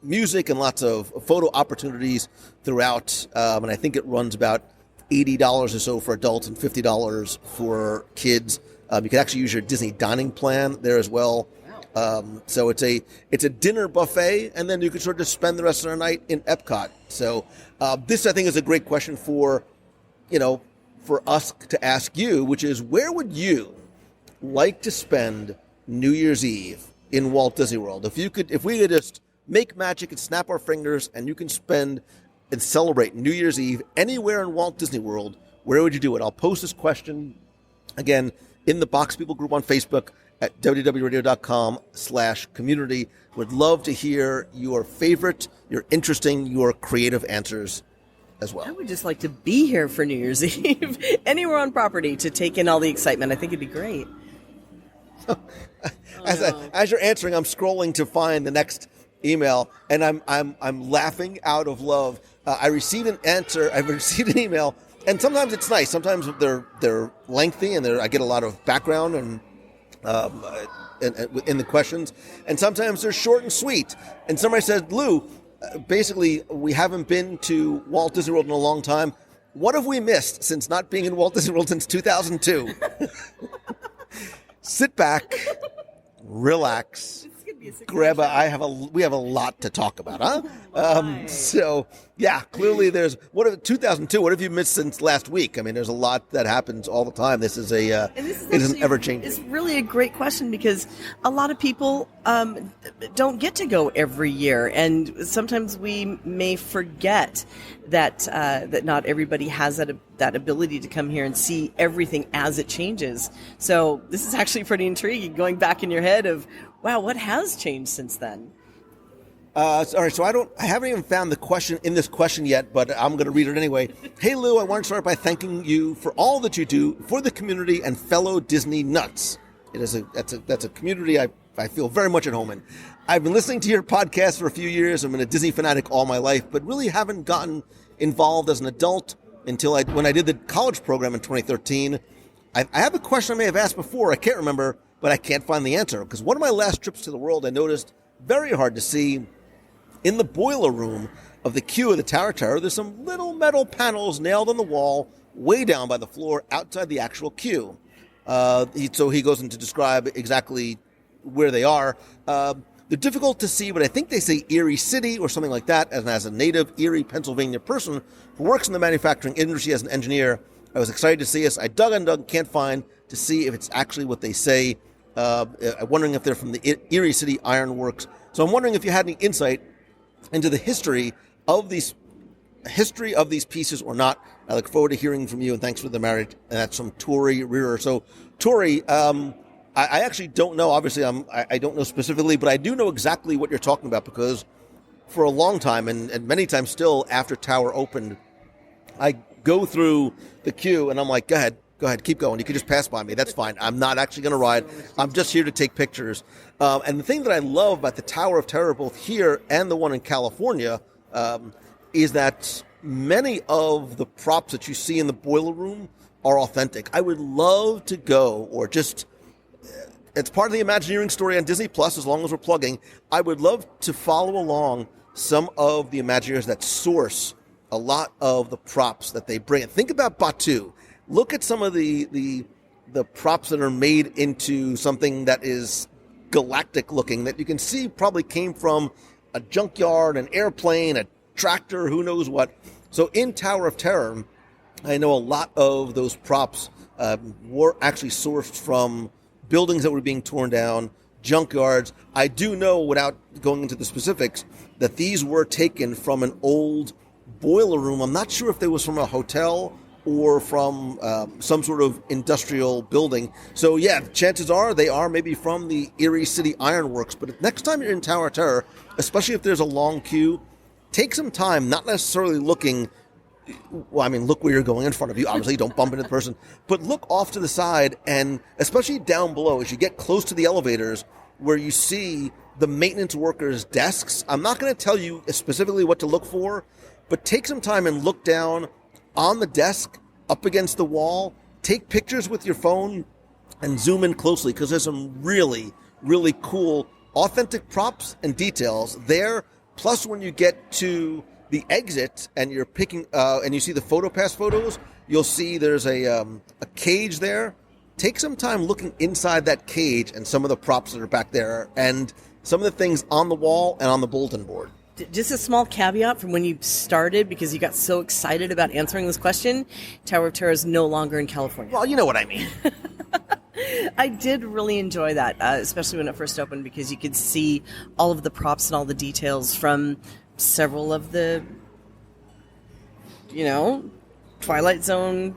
music and lots of photo opportunities throughout. And I think it runs about $80 or so for adults and $50 for kids. You can actually use your Disney dining plan there as well. So it's a dinner buffet, and then you can sort of just spend the rest of the night in Epcot. So this, I think, is a great question for us to ask you, which is, where would you like to spend New Year's Eve in Walt Disney World? If we could just make magic and snap our fingers, and you can spend and celebrate New Year's Eve anywhere in Walt Disney World, where would you do it? I'll post this question again in the Box People group on Facebook at wdwradio.com/community. Would love to hear your favorite, your interesting, your creative answers as well. I would just like to be here for New Year's Eve, anywhere on property, to take in all the excitement. I think it'd be great. As you're answering, I'm scrolling to find the next email, and I'm laughing out of love. I received an answer. I've received an email, and sometimes it's nice. Sometimes they're lengthy, and I get a lot of background and in the questions, and sometimes they're short and sweet. And somebody said, Lou, basically, we haven't been to Walt Disney World in a long time. What have we missed since not being in Walt Disney World since 2002? Sit back, relax, grab we have a lot to talk about, huh? So yeah, clearly there's 2002. What have you missed since last week? I mean, there's a lot that happens all the time. This is it isn't ever changing. It's really a great question, because a lot of people don't get to go every year, and sometimes we may forget that not everybody has that ability to come here and see everything as it changes. So this is actually pretty intriguing, going back in your head of, wow, what has changed since then? All right, so I haven't even found the question in this question yet, but I'm going to read it anyway. Hey, Lou, I want to start by thanking you for all that you do for the community and fellow Disney nuts. That's a community I feel very much at home in. I've been listening to your podcast for a few years. I've been a Disney fanatic all my life, but really haven't gotten involved as an adult until when I did the college program in 2013. I have a question I may have asked before. I can't remember, but I can't find the answer, because one of my last trips to the world, I noticed very hard to see in the boiler room of the queue of the Tower of Terror, there's some little metal panels nailed on the wall way down by the floor outside the actual queue. So he goes in to describe exactly where they are. They're difficult to see, but I think they say Erie City or something like that. And as a native Erie, Pennsylvania person who works in the manufacturing industry as an engineer, I was excited to see us. I dug and dug, can't find to see if it's actually what they say. I'm wondering if they're from the Erie City Iron Works. So I'm wondering if you had any insight into the history of these pieces or not. I look forward to hearing from you, and thanks for the marriage. And that's from Tori Rearer. So Tori, I actually don't know. Obviously, I don't know specifically, but I do know exactly what you're talking about, because for a long time, and many times still after Tower opened, I go through the queue and I'm like, go ahead, keep going. You can just pass by me. That's fine. I'm not actually going to ride. I'm just here to take pictures. And the thing that I love about the Tower of Terror, both here and the one in California, is that many of the props that you see in the boiler room are authentic. I would love to go, or just, it's part of the Imagineering story on Disney Plus, as long as we're plugging. I would love to follow along some of the Imagineers that source a lot of the props that they bring. Think about Batu. Look at some of the props that are made into something that is galactic looking, that you can see probably came from a junkyard, an airplane, a tractor, who knows what. So in Tower of Terror, I know a lot of those props were actually sourced from buildings that were being torn down, junkyards. I do know, without going into the specifics, that these were taken from an old boiler room. I'm not sure if they was from a hotel or from some sort of industrial building. So yeah, chances are they are maybe from the Erie City Iron Works. But next time you're in Tower of Terror, especially if there's a long queue, take some time, not necessarily looking, well, I mean, look where you're going in front of you. Obviously, don't bump into the person. But look off to the side, and especially down below, as you get close to the elevators, where you see the maintenance workers' desks. I'm not going to tell you specifically what to look for, but take some time and look down on the desk, up against the wall. Take pictures with your phone and zoom in closely, because there's some really, really cool, authentic props and details there. Plus, when you get to the exit and you're picking, and you see the PhotoPass photos, you'll see there's a cage there take some time looking inside that cage and some of the props that are back there and some of the things on the wall and on the bulletin board. Just a small caveat from when you started, because you got so excited about answering this question, Tower of Terror is no longer in California. Well, you know what I mean. I did really enjoy that, especially when it first opened, because you could see all of the props and all the details from several of the, Twilight Zone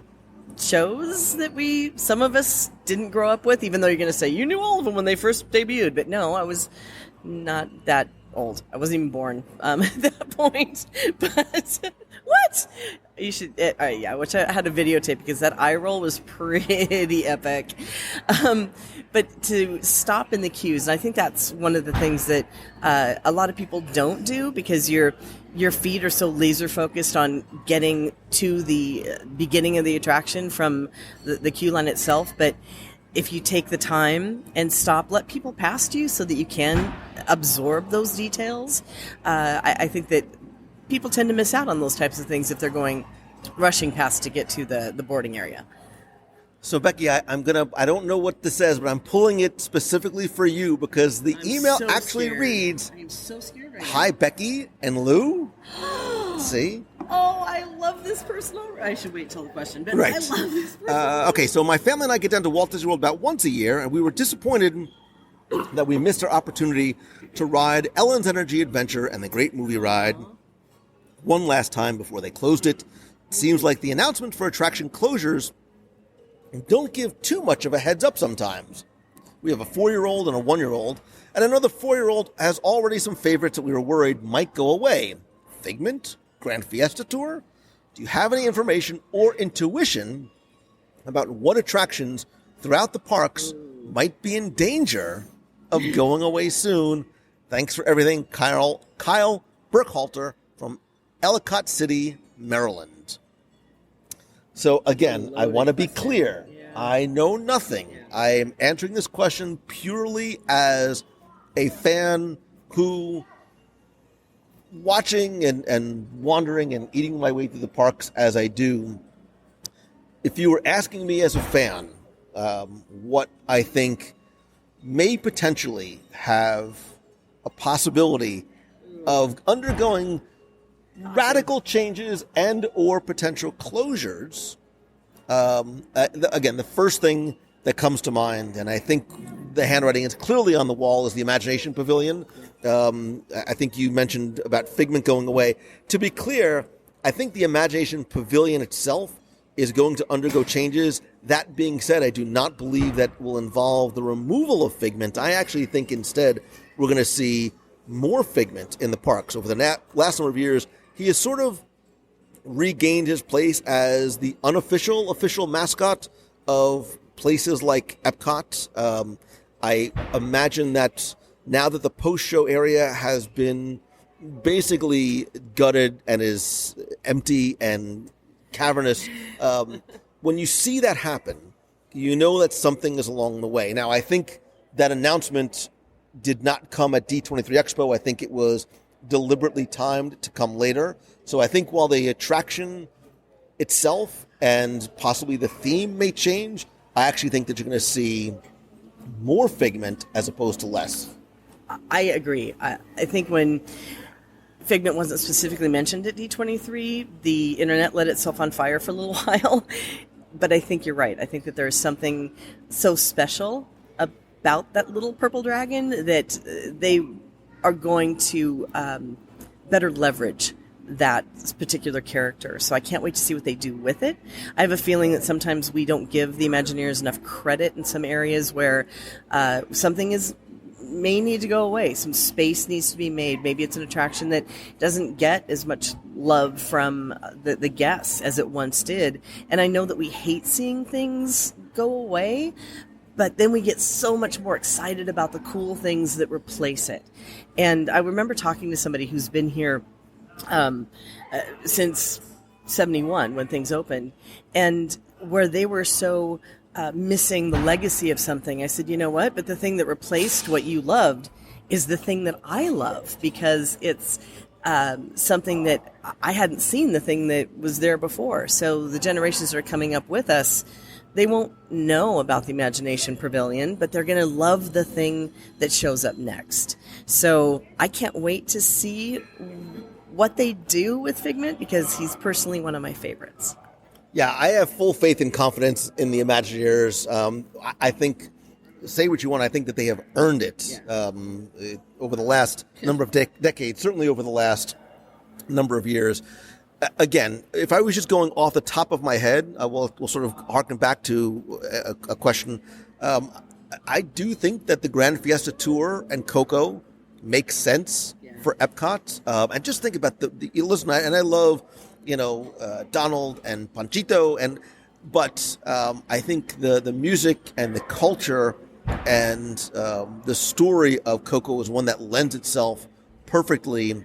shows that some of us didn't grow up with, even though you're going to say you knew all of them when they first debuted. But no, I was not that old. I wasn't even born at that point. But what? You should, I wish I had a videotape, because that eye roll was pretty epic. But to stop in the queues, and I think that's one of the things that a lot of people don't do, because your feet are so laser focused on getting to the beginning of the attraction from the queue line itself. But if you take the time and stop, let people past you so that you can absorb those details, I think that people tend to miss out on those types of things if they're rushing past to get to the boarding area. So, Becky, I don't know what this says, but I'm pulling it specifically for you, because the email so actually scared. reads, I'm so scared right now. "Hi, Becky and Lou." See? Oh, I love this person. I should wait till the question, but Right. I love this person. Okay, so my family and I get down to Walt Disney World about once a year, and we were disappointed that we missed our opportunity to ride Ellen's Energy Adventure and the Great Movie Ride one last time before they closed it. It seems like the announcement for attraction closures don't give too much of a heads up sometimes. We have a 4-year-old and a 1-year-old, and I know the 4-year-old has already some favorites that we were worried might go away. Figment? Grand Fiesta Tour? Do you have any information or intuition about what attractions throughout the parks might be in danger of going away soon? Thanks for everything, Kyle Burkhalter from Ellicott City, Maryland. So again, I want to be clear. I know nothing. I am answering this question purely as a fan who, watching and wandering and eating my way through the parks as I do, if you were asking me as a fan what I think may potentially have a possibility of undergoing radical changes and or potential closures, again, the first thing that comes to mind, and I think the handwriting is clearly on the wall, is the Imagination Pavilion. I think you mentioned about Figment going away. To be clear, I think the Imagination Pavilion itself is going to undergo changes. That being said, I do not believe that will involve the removal of Figment. I actually think instead we're going to see more Figment in the parks. Over the last number of years, he has sort of regained his place as the official mascot of places like Epcot. I imagine that now that the post-show area has been basically gutted and is empty and cavernous, when you see that happen, you know that something is along the way. Now, I think that announcement did not come at D23 Expo. I think it was deliberately timed to come later. So I think while the attraction itself and possibly the theme may change, I actually think that you're going to see more Figment as opposed to less. I agree. I think when Figment wasn't specifically mentioned at D23, the internet let itself on fire for a little while. But I think you're right. I think that there's something so special about that little purple dragon that they are going to better leverage that particular character. So I can't wait to see what they do with it. I have a feeling that sometimes we don't give the Imagineers enough credit in some areas where something may need to go away. Some space needs to be made. Maybe it's an attraction that doesn't get as much love from the guests as it once did. And I know that we hate seeing things go away, but then we get so much more excited about the cool things that replace it. And I remember talking to somebody who's been here since 71 when things opened, and where they were so missing the legacy of something. I said, you know what? But the thing that replaced what you loved is the thing that I love, because it's something that I hadn't seen, the thing that was there before. So the generations that are coming up with us, they won't know about the Imagination Pavilion, but they're going to love the thing that shows up next. So I can't wait to see what they do with Figment, because he's personally one of my favorites. Yeah, I have full faith and confidence in the Imagineers. I think, say what you want, I think that they have earned it over the last number of decades, certainly over the last number of years. Again, if I was just going off the top of my head, we'll sort of harken back to a question. I do think that the Grand Fiesta Tour and Coco make sense for Epcot. And just think about listen, I love, Donald and Panchito, but I think the music and the culture and the story of Coco is one that lends itself perfectly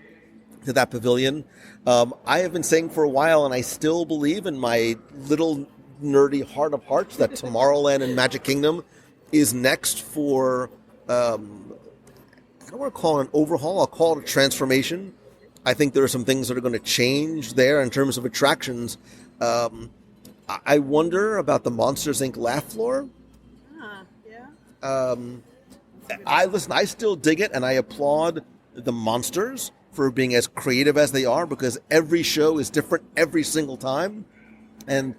to that pavilion. I have been saying for a while, and I still believe in my little nerdy heart of hearts, that Tomorrowland and Magic Kingdom is next for, I don't want to call it an overhaul, I'll call it a transformation. I think there are some things that are going to change there in terms of attractions. I wonder about the Monsters, Inc. laugh floor. I still dig it, and I applaud the monsters for being as creative as they are, because every show is different every single time, and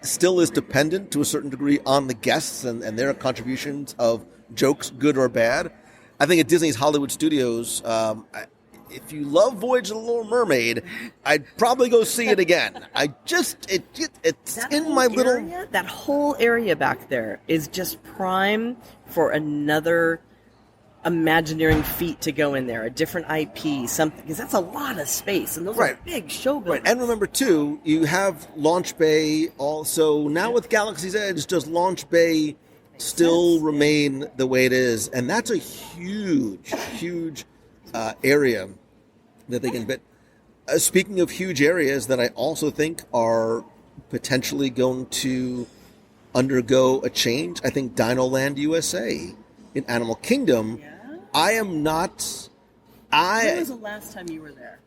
still is dependent to a certain degree on the guests and their contributions of jokes, good or bad. I think at Disney's Hollywood Studios, if you love Voyage of the Little Mermaid, I'd probably go see it again. It's That in whole my little... area, that whole area back there is just prime for another Imagineering feat to go in there, a different IP, something, because that's a lot of space, and those are big show buildings. Right. And remember, too, you have Launch Bay also. Now with Galaxy's Edge, does Launch Bay still remain the way it is? And that's a huge, huge area that they can fit. Speaking of huge areas that I also think are potentially going to undergo a change, I think Dinoland USA in Animal Kingdom. I am not... When was the last time you were there?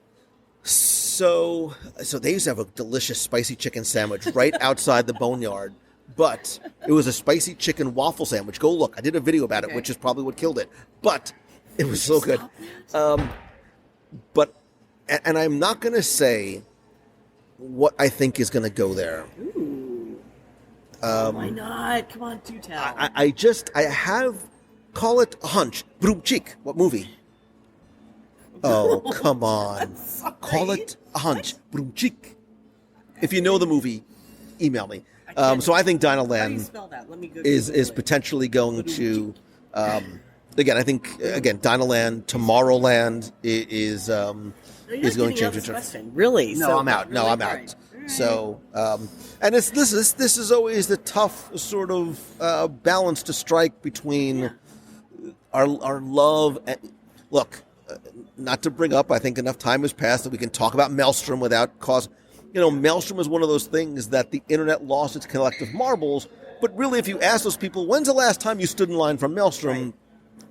So they used to have a delicious spicy chicken sandwich right outside the Boneyard, but it was a spicy chicken waffle sandwich. Go look. I did a video about it, which is probably what killed it. But it was so good. But I'm not going to say what I think is going to go there. Ooh. Why not? Come on, do tell. I have... Call it a hunch. Broom cheek. What movie? Oh, come on. Call it a hunch. Broom cheek. If you know the movie, email me. So I think How do you Dinoland spell that? Let me go is potentially going to... again, I think, Dinoland, Tomorrowland is going to change the question. Really? No, I'm out. No, I'm out. Right. So, and this is always the tough sort of balance to strike between our love. And, look, not to bring up, I think enough time has passed that we can talk about Maelstrom without cause. Maelstrom is one of those things that the internet lost its collective marbles. But really, if you ask those people, when's the last time you stood in line for Maelstrom?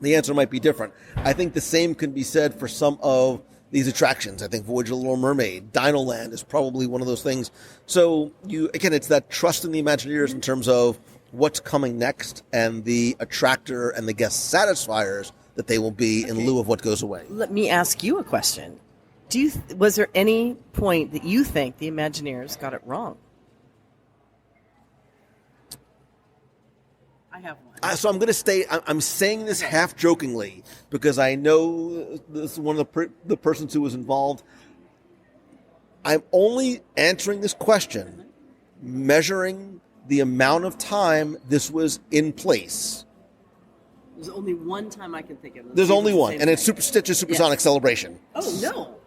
The answer might be different. I think the same can be said for some of these attractions. I think Voyage of the Little Mermaid, Dinoland is probably one of those things. So it's that trust in the Imagineers in terms of what's coming next and the attractor and the guest satisfiers that they will be in lieu of what goes away. Let me ask you a question. Was there any point that you think the Imagineers got it wrong? I have one. So I'm going to stay. I'm saying this half jokingly because I know this is one of the persons who was involved. I'm only answering this question, measuring the amount of time this was in place. There's only one time I can think of. There's only one, and it's Stitch's Supersonic Celebration. Oh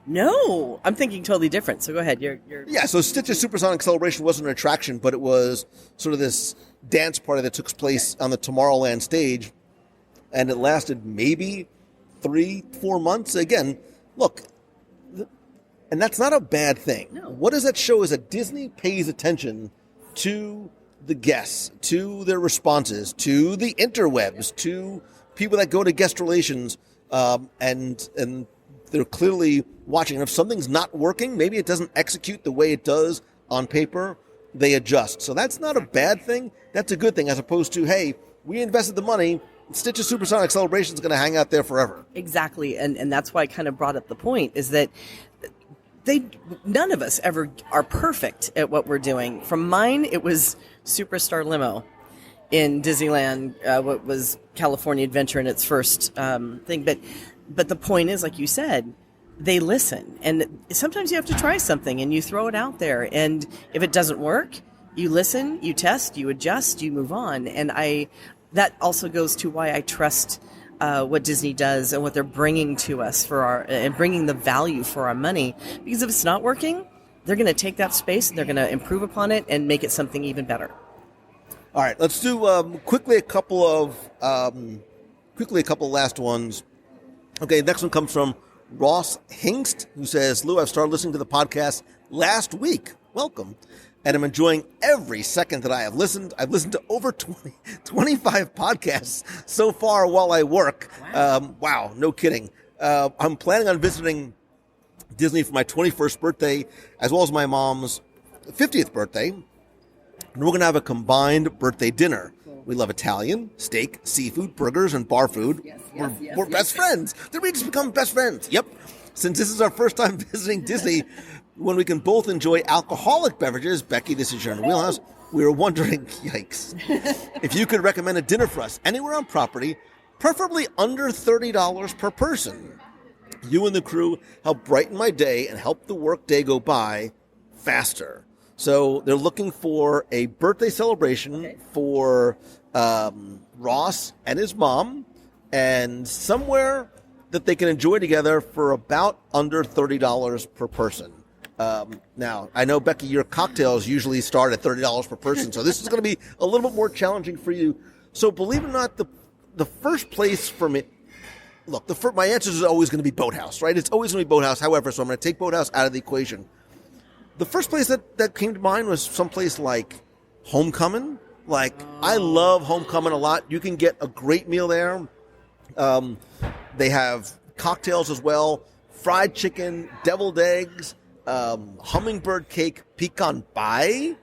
no! I'm thinking totally different. So go ahead. You're... Yeah. So Stitch's Supersonic Celebration wasn't an attraction, but it was sort of this dance party that took place on the Tomorrowland stage, and it lasted maybe 3-4 months. Again, look, and that's not a bad thing. No. What does that show is that Disney pays attention to the guests, to their responses, to the interwebs, to people that go to guest relations, and they're clearly watching. And if something's not working, maybe it doesn't execute the way it does on paper, they adjust. So that's not a bad thing. That's a good thing, as opposed to, hey, we invested the money, Stitch's Supersonic Celebration is going to hang out there forever. Exactly, and that's why I kind of brought up the point, is that none of us ever are perfect at what we're doing. From mine, it was Superstar Limo in Disneyland, what was California Adventure in its first thing. But the point is, like you said, they listen. And sometimes you have to try something and you throw it out there. And if it doesn't work, you listen, you test, you adjust, you move on. And that also goes to why I trust what Disney does and what they're bringing to us and bringing the value for our money. Because if it's not working, they're going to take that space and they're going to improve upon it and make it something even better. All right, let's do quickly a couple of last ones. Okay, next one comes from Ross Hingst, who says, Lou, I've started listening to the podcast last week. Welcome. And I'm enjoying every second that I have listened. I've listened to over 25 podcasts so far while I work. Wow, no kidding. I'm planning on visiting Disney for my 21st birthday, as well as my mom's 50th birthday. And we're going to have a combined birthday dinner. We love Italian, steak, seafood, burgers, and bar food. We're best friends. Did we just become best friends? Yep. Since this is our first time visiting Disney, when we can both enjoy alcoholic beverages, Becky, this is your wheelhouse, we were wondering, yikes, if you could recommend a dinner for us anywhere on property, preferably under $30 per person. You and the crew help brighten my day and help the work day go by faster. So they're looking for a birthday celebration for Ross and his mom, and somewhere that they can enjoy together for about under $30 per person. Now, I know, Becky, your cocktails usually start at $30 per person, so this is going to be a little bit more challenging for you. So believe it or not, the first place for me, look, my answer is always going to be Boathouse, right? It's always going to be Boathouse. However, so I'm going to take Boathouse out of the equation. The first place that came to mind was someplace like Homecoming. I love Homecoming a lot. You can get a great meal there. They have cocktails as well, fried chicken, deviled eggs, hummingbird cake, pecan pie.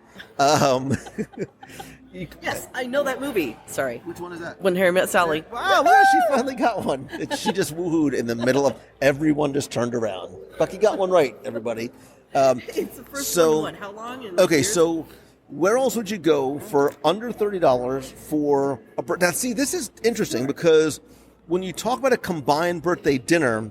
Yes, I know that movie. Sorry. Which one is that? When Harry Met Sally. Wow, look, she finally got one. She just woohooed in the middle of everyone just turned around. Bucky got one right, everybody. It's the first one. How long? Okay, so where else would you go for under $30 for a birthday? Now, see, this is interesting because when you talk about a combined birthday dinner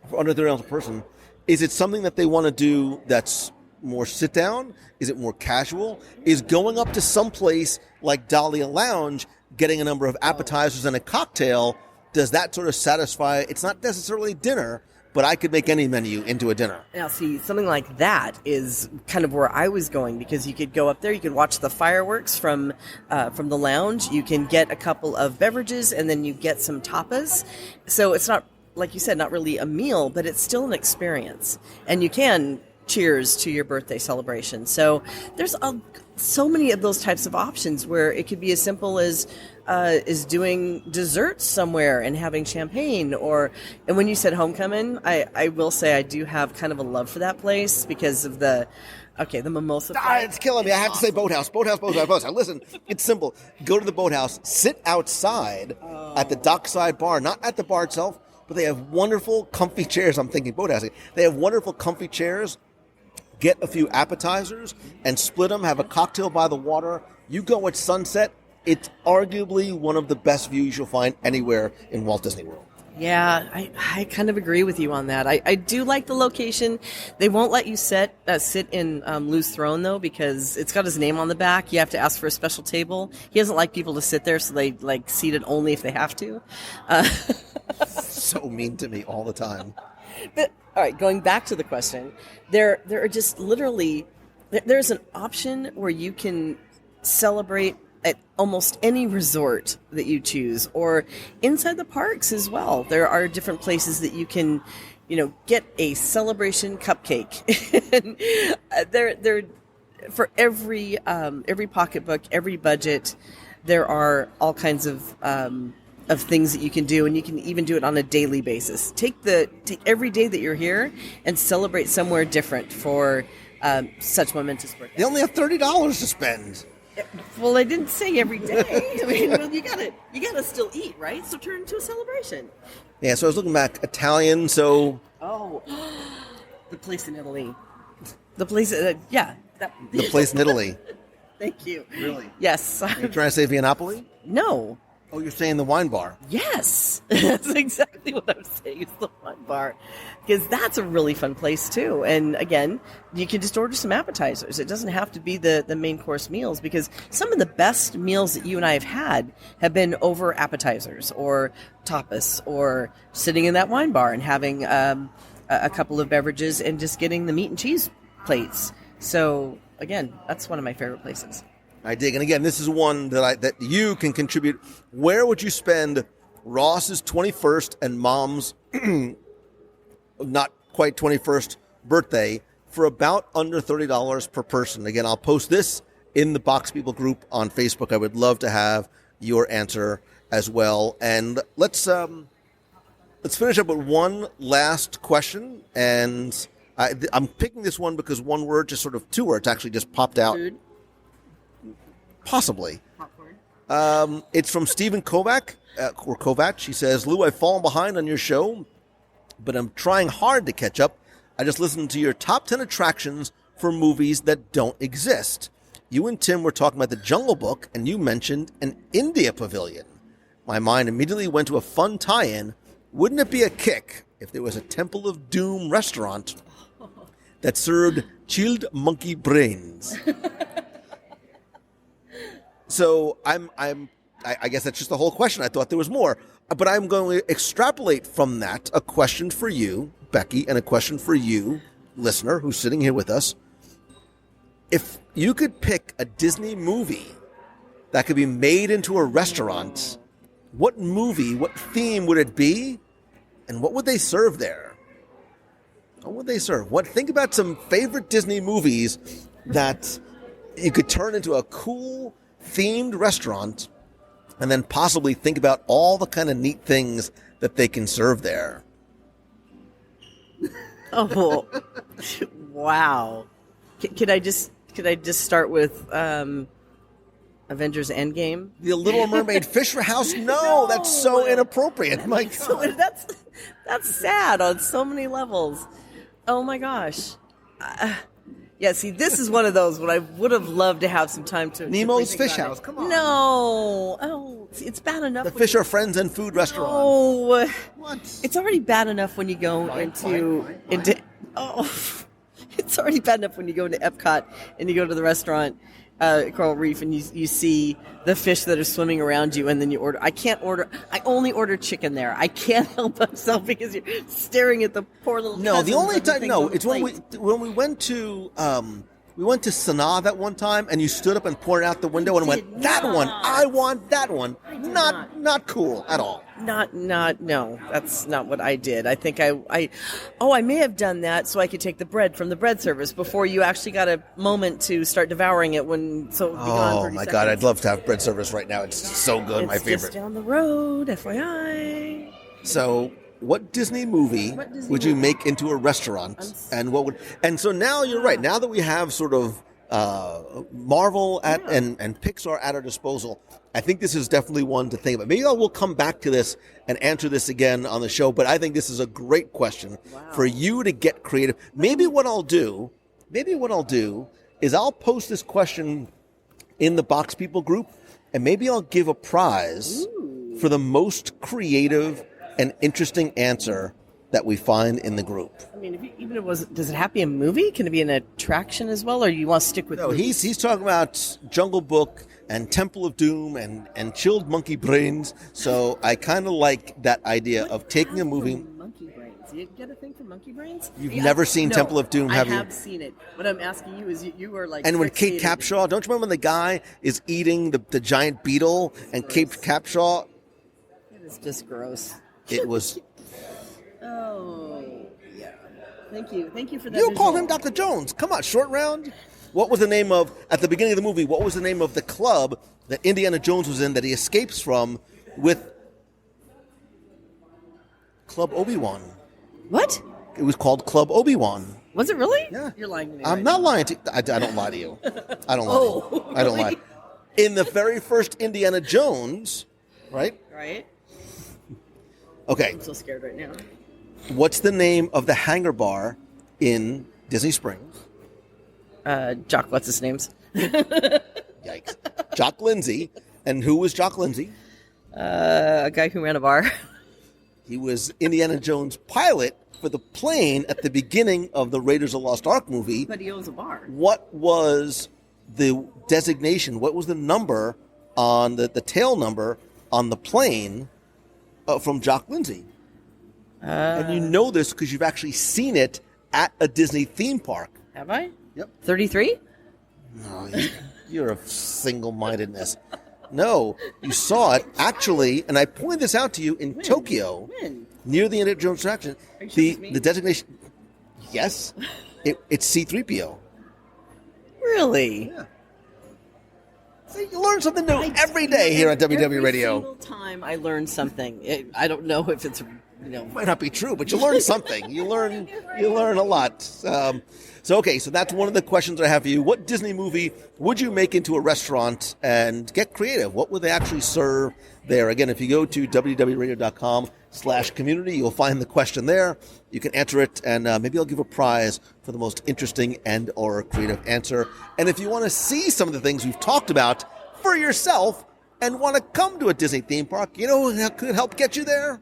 for under $30 a person, is it something that they want to do that's more sit down? Is it more casual? Is going up to some place like Dahlia Lounge, getting a number of appetizers and a cocktail, does that sort of satisfy? It's not necessarily dinner, but I could make any menu into a dinner. Now, see, something like that is kind of where I was going, because you could go up there, you could watch the fireworks from the lounge, you can get a couple of beverages, and then you get some tapas. So it's not, like you said, not really a meal, but it's still an experience. And you can cheers to your birthday celebration. So there's so many of those types of options where it could be as simple as doing desserts somewhere and having champagne. And when you said Homecoming, I will say I do have kind of a love for that place because of the mimosa. It's killing me. I have to say Boathouse. Listen, it's simple. Go to the Boathouse, sit outside at the dockside bar, not at the bar itself, but they have wonderful, comfy chairs. I'm thinking Boathouse. They have wonderful, comfy chairs. Get a few appetizers and split them. Have a cocktail by the water. You go at sunset. It's arguably one of the best views you'll find anywhere in Walt Disney World. Yeah, I kind of agree with you on that. I do like the location. They won't let you sit in Lou's throne, though, because it's got his name on the back. You have to ask for a special table. He doesn't like people to sit there, so they seat it only if they have to. So mean to me all the time. But all right, going back to the question, there are just literally there's an option where you can celebrate at almost any resort that you choose, or inside the parks as well. There are different places that you can, get a celebration cupcake. And they're for every pocketbook, every budget. There are all kinds of things that you can do, and you can even do it on a daily basis. Take every day that you're here and celebrate somewhere different for such momentous birthday. They only have $30 to spend. Well, I didn't say every day. I mean, well, you gotta still eat, right? So turn it into a celebration. Yeah, so I was looking back. Italian, so... Oh, the place in Italy. The place, yeah. The place in Italy. Thank you. Really? Yes. Are you trying to say Viennapoli? No. Oh, you're saying the wine bar. Yes. That's exactly what I was saying. It's the wine bar. Because that's a really fun place, too. And, again, you can just order some appetizers. It doesn't have to be the main course meals, because some of the best meals that you and I have had have been over appetizers or tapas or sitting in that wine bar and having a couple of beverages and just getting the meat and cheese plates. So, again, that's one of my favorite places. I dig. And again, this is one that you can contribute. Where would you spend Ross's 21st and Mom's not quite 21st birthday for about under $30 per person? Again, I'll post this in the Box People group on Facebook. I would love to have your answer as well. And let's finish up with one last question. And I'm picking this one because one word, just sort of two words, actually just popped out. Food. Possibly. Popcorn. It's from Stephen Kovac, or Kovac. He says, Lou, I've fallen behind on your show, but I'm trying hard to catch up. I just listened to your top 10 attractions for movies that don't exist. You and Tim were talking about the Jungle Book, and you mentioned an India pavilion. My mind immediately went to a fun tie-in. Wouldn't it be a kick if there was a Temple of Doom restaurant that served chilled monkey brains? So I guess that's just the whole question. I thought there was more, but I'm going to extrapolate from that a question for you, Becky, and a question for you, listener, who's sitting here with us. If you could pick a Disney movie that could be made into a restaurant, what movie, what theme would it be, and what would they serve there? What would they serve? Think about some favorite Disney movies that you could turn into a cool themed restaurant, and then possibly think about all the kind of neat things that they can serve there. Oh, wow! Could I just start with Avengers Endgame? The Little Mermaid Fisher House? No, that's so inappropriate. My God. So that's sad on so many levels. Oh my gosh. Yeah, see, this is one of those when I would have loved to have some time to... Nemo's Fish House, come on. No. Oh, see, it's bad enough. The Fish Are Friends and Food Restaurant. Oh. What? It's already bad enough when you go into... Oh. It's already bad enough when you go into Epcot and you go to the restaurant, Coral Reef, and you see the fish that are swimming around you, and then you order. I only order chicken there. I can't help myself because you're staring at the poor little... No, the only time... No, it's when we went to... We went to Sanaa that one time, and you stood up and pointed out the window and went, that one, I want that one. Not cool at all. No, that's not what I did. I think I may have done that so I could take the bread from the bread service before you actually got a moment to start devouring it so it would be gone 30 my seconds. God, I'd love to have bread service right now. It's so good, It's my favorite. just down the road, FYI. So... What Disney movie would you make into a restaurant, and so now you're right. Now that we have sort of Marvel and Pixar at our disposal, I think this is definitely one to think about. Maybe we'll come back to this and answer this again on the show. But I think this is a great question for you to get creative. Maybe what I'll do is I'll post this question in the Box People group, and maybe I'll give a prize for the most creative an interesting answer that we find in the group. I mean, even if it was, does it have to be a movie? Can it be an attraction as well, or you want to stick with? No, movies? he's talking about Jungle Book and Temple of Doom and chilled monkey brains. So I kind of like that idea of taking a movie. Monkey brains. You get a thing for monkey brains? You've never seen Temple of Doom, have you? I have seen it. What I'm asking you is, you were like. And when Kate fixated. Capshaw, don't you remember when the guy is eating the giant beetle and Kate Capshaw? It is just gross. It was. Oh, yeah. Thank you for that. You call him Dr. Jones. Come on, short round. What was the name of, at the beginning of the movie, what was the name of the club that Indiana Jones was in that he escapes from with Club Obi-Wan? What? It was called Club Obi-Wan. Was it really? Yeah. You're lying to me. I'm right not now. lying to you. I don't lie to you. I don't lie Oh, to you. I don't lie. really? In the very first Indiana Jones, right? Right? Okay. I'm so scared right now. What's the name of the hangar bar in Disney Springs? Jock, what's his name's? Yikes. Jock Lindsay. And who was Jock Lindsay? A guy who ran a bar. He was Indiana Jones' pilot for the plane at the beginning of the Raiders of the Lost Ark movie. But he owns a bar. What was the designation? What was the number on the tail number on the plane from Jock Lindsay? And you know this because you've actually seen it at a Disney theme park. Have I? Yep. 33? No, you're a single-mindedness. No, you saw it actually, and I pointed this out to you in Tokyo, near the Indiana Jones attraction. Are you sure it's me? The designation, yes, it's C-3PO. Really? Yeah. So you learn something new every day here on WDW Radio. Every single time I learn something. I don't know if it's, Might not be true, but you learn something. You learn a lot. So that's one of the questions I have for you. What Disney movie would you make into a restaurant and get creative? What would they actually serve there? Again, if you go to www.radio.com/community, you'll find the question there. You can answer it, and maybe I'll give a prize for the most interesting and or creative answer. And if you want to see some of the things we've talked about for yourself and want to come to a Disney theme park, you know who could help get you there?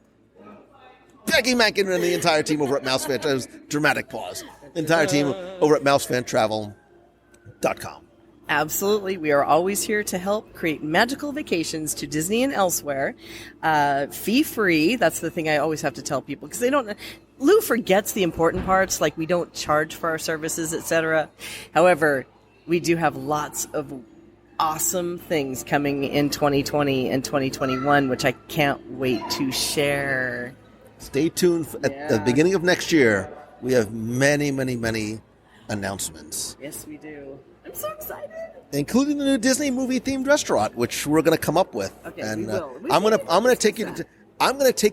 Peggy Mankin and the entire team over at Mousefan. That was dramatic pause. The entire team over at MouseFanTravel.com. Absolutely. We are always here to help create magical vacations to Disney and elsewhere. Fee-free. That's the thing I always have to tell people because they don't. Lou forgets the important parts, like we don't charge for our services, etc. However, we do have lots of awesome things coming in 2020 and 2021, which I can't wait to share. Stay tuned at the beginning of next year. We have many, many, many announcements. Yes, we do. I'm so excited. Including the new Disney movie themed restaurant, which we're going to come up with. Okay, and we will. I'm going to take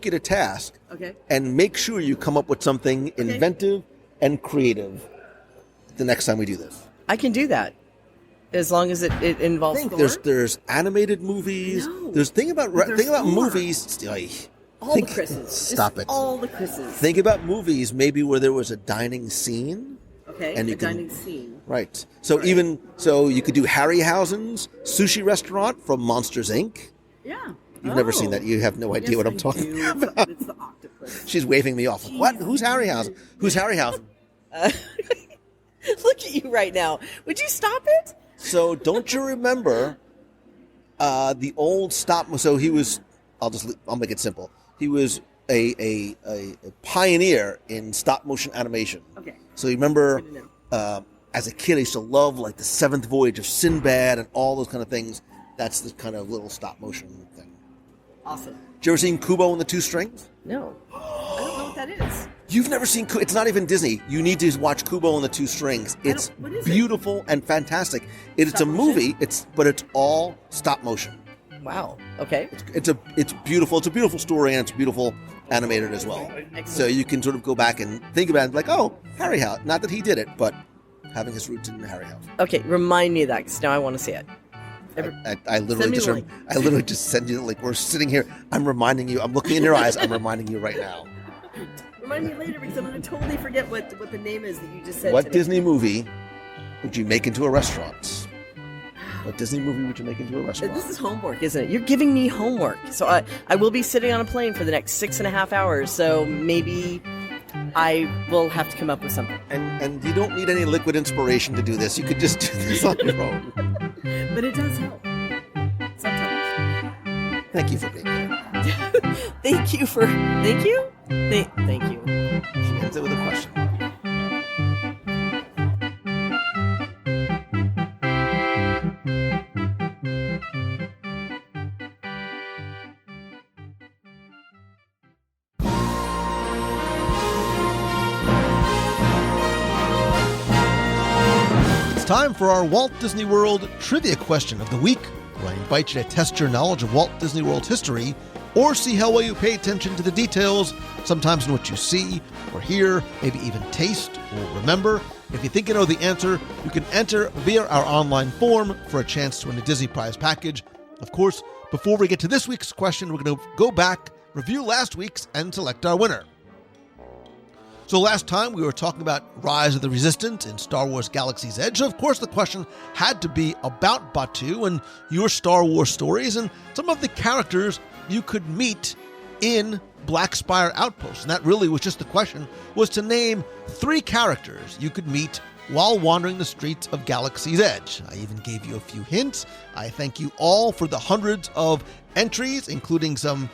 you to task. Okay. And make sure you come up with something inventive and creative the next time we do this. I can do that. As long as it involves I think Thor. there's animated movies. No. There's thing about Thor. movies. All the Chris's. Stop it. All the Chris's. Think about movies maybe where there was a dining scene. Okay, and a dining scene. Right. So you could do Harryhausen's sushi restaurant from Monsters, Inc. Yeah. You've never seen that. You have no idea what I'm talking about. It's the octopus. She's waving me off. What? Who's Harryhausen? Who's Harryhausen? Look at you right now. Would you stop it? So don't you remember the old stop? So he was. I'll make it simple. He was a pioneer in stop motion animation. Okay. So you remember, as a kid, I used to love like the Seventh Voyage of Sinbad and all those kind of things. That's the kind of little stop motion thing. Awesome. Did you ever seen Kubo and the Two Strings? No. I don't know what that is. You've never seen Kubo? It's not even Disney. You need to watch Kubo and the Two Strings. It's what is beautiful and fantastic. It's a movie. But it's all stop motion. Wow. Okay. It's beautiful. It's a beautiful story and it's beautiful animated as well. Excellent. So you can sort of go back and think about it like, oh, Harryhausen. Not that he did it, but having his roots in Harryhausen. Okay. Remind me of that because now I want to see it. I literally just send you like we're sitting here. I'm reminding you. I'm looking in your eyes. I'm reminding you right now. Remind me later because I'm going to totally forget what the name is that you just said. What today. Disney movie would you make into a restaurant? What Disney movie would you make into a restaurant? This is homework, isn't it? You're giving me homework. So I will be sitting on a plane for the next 6.5 hours. So maybe I will have to come up with something. And you don't need any liquid inspiration to do this. You could just do this on your own. But it does help. Sometimes. Thank you for being here. Thank you. Thank you? Thank you. She ends it with a question. Time for our Walt Disney World Trivia Question of the Week, where I invite you to test your knowledge of Walt Disney World history or see how well you pay attention to the details, sometimes in what you see or hear, maybe even taste or remember. If you think you know the answer, you can enter via our online form for a chance to win a Disney prize package. Of course, before we get to this week's question, we're going to go back, review last week's, and select our winner. So last time we were talking about Rise of the Resistance in Star Wars Galaxy's Edge. So of course the question had to be about Batuu and your Star Wars stories and some of the characters you could meet in Black Spire Outpost. And that really was just the question, was to name 3 characters you could meet while wandering the streets of Galaxy's Edge. I even gave you a few hints. I thank you all for the hundreds of entries, including some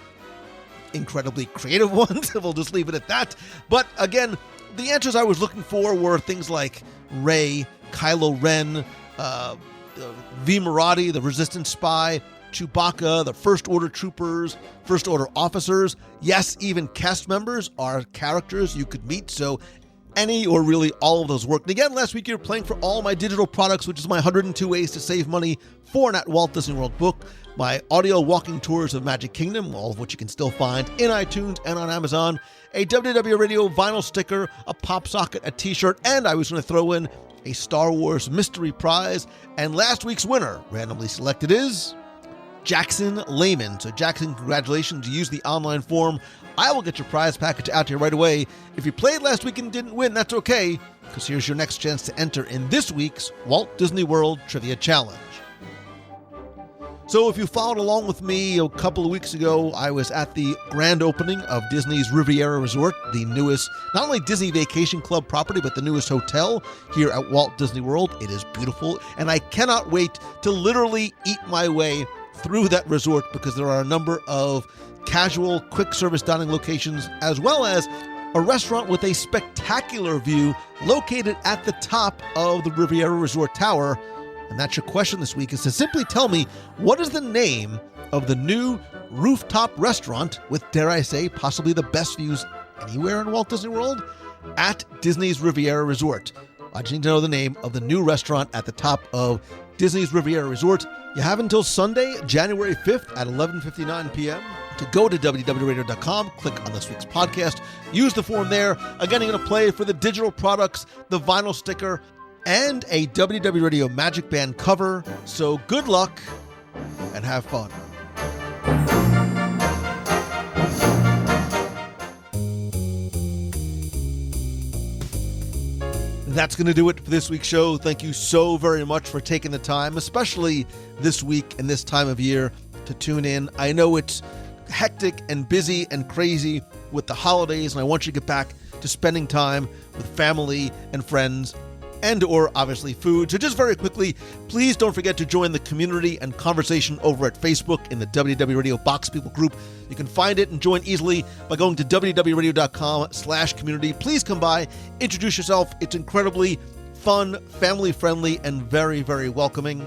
incredibly creative ones. We'll just leave it at that. But again, the answers I was looking for were things like Rey, Kylo Ren, V. Marati, the Resistance spy, Chewbacca, the First Order troopers, First Order officers. Yes, even cast members are characters you could meet. So any or really all of those work. And again, last week you were playing for all my digital products, which is my 102 Ways to Save Money for an Walt Disney World book, my audio walking tours of Magic Kingdom, all of which you can still find in iTunes and on Amazon, a WDW Radio vinyl sticker, a pop socket, a t-shirt, and I was going to throw in a Star Wars mystery prize. And last week's winner, randomly selected, is Jackson Lehman. So Jackson, congratulations. You used the online form. I will get your prize package out to you right away. If you played last week and didn't win, that's okay, because here's your next chance to enter in this week's Walt Disney World Trivia Challenge. So if you followed along with me a couple of weeks ago, I was at the grand opening of Disney's Riviera Resort, the newest, not only Disney Vacation Club property, but the newest hotel here at Walt Disney World. It is beautiful, and I cannot wait to literally eat my way through that resort because there are a number of casual, quick service dining locations, as well as a restaurant with a spectacular view located at the top of the Riviera Resort Tower. And that's your question this week, is to simply tell me, what is the name of the new rooftop restaurant with, dare I say, possibly the best views anywhere in Walt Disney World at Disney's Riviera Resort? I just need to know the name of the new restaurant at the top of Disney's Riviera Resort. You have until Sunday, January 5th at 11:59 p.m. to go to WDWRadio.com, click on this week's podcast, use the form there. Again, you're going to play for the digital products, the vinyl sticker, and a WDW Radio Magic Band cover. So good luck and have fun. That's going to do it for this week's show. Thank you so very much for taking the time, especially this week and this time of year, to tune in. I know it's hectic and busy and crazy with the holidays, and I want you to get back to spending time with family and friends and or obviously food. So just very quickly, please don't forget to join the community and conversation over at Facebook in the WDW Radio Box People group. You can find it and join easily by going to wdwradio.com/community. Please come by, introduce yourself. It's incredibly fun, family-friendly, and very, very welcoming.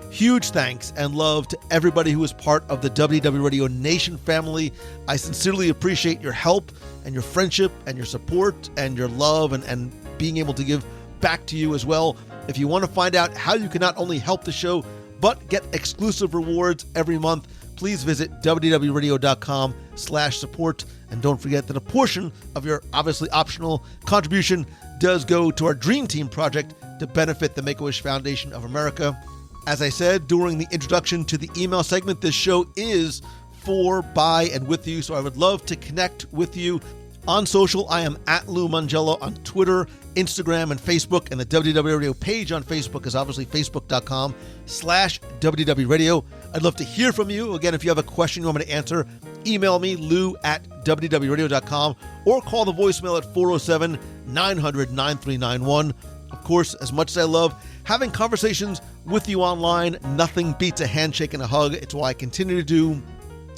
Huge thanks and love to everybody who is part of the WDW Radio Nation family. I sincerely appreciate your help and your friendship and your support and your love and being able to give back to you as well. If you want to find out how you can not only help the show, but get exclusive rewards every month, please visit wdwradio.com/support. And don't forget that a portion of your obviously optional contribution does go to our Dream Team project to benefit the Make-A-Wish Foundation of America. As I said during the introduction to the email segment, this show is for, by, and with you, so I would love to connect with you. On social, I am at Lou Mongello on Twitter, Instagram, and Facebook, and the WDW Radio page on Facebook is obviously facebook.com/WDW Radio. I'd love to hear from you. Again, if you have a question you want me to answer, email me, lou@wdwradio.com, or call the voicemail at 407-900-9391. Of course, as much as I love having conversations with you online, nothing beats a handshake and a hug. It's why I continue to do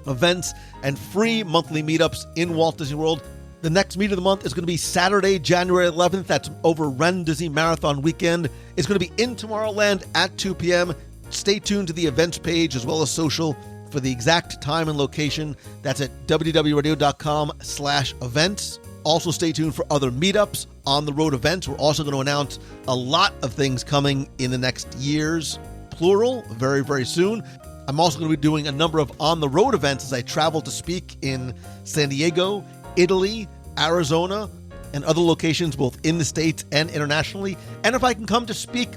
events and free monthly meetups in Walt Disney World. The next meet of the month is going to be Saturday, January 11th. That's over runDisney Marathon weekend. It's going to be in Tomorrowland at 2 p.m. Stay tuned to the events page as well as social for the exact time and location. That's at wdwradio.com/events. Also stay tuned for other meetups, on the road events. We're also going to announce a lot of things coming in the next years, plural, very, very soon. I'm also going to be doing a number of on-the-road events as I travel to speak in San Diego, Italy, Arizona, and other locations both in the States and internationally. And if I can come to speak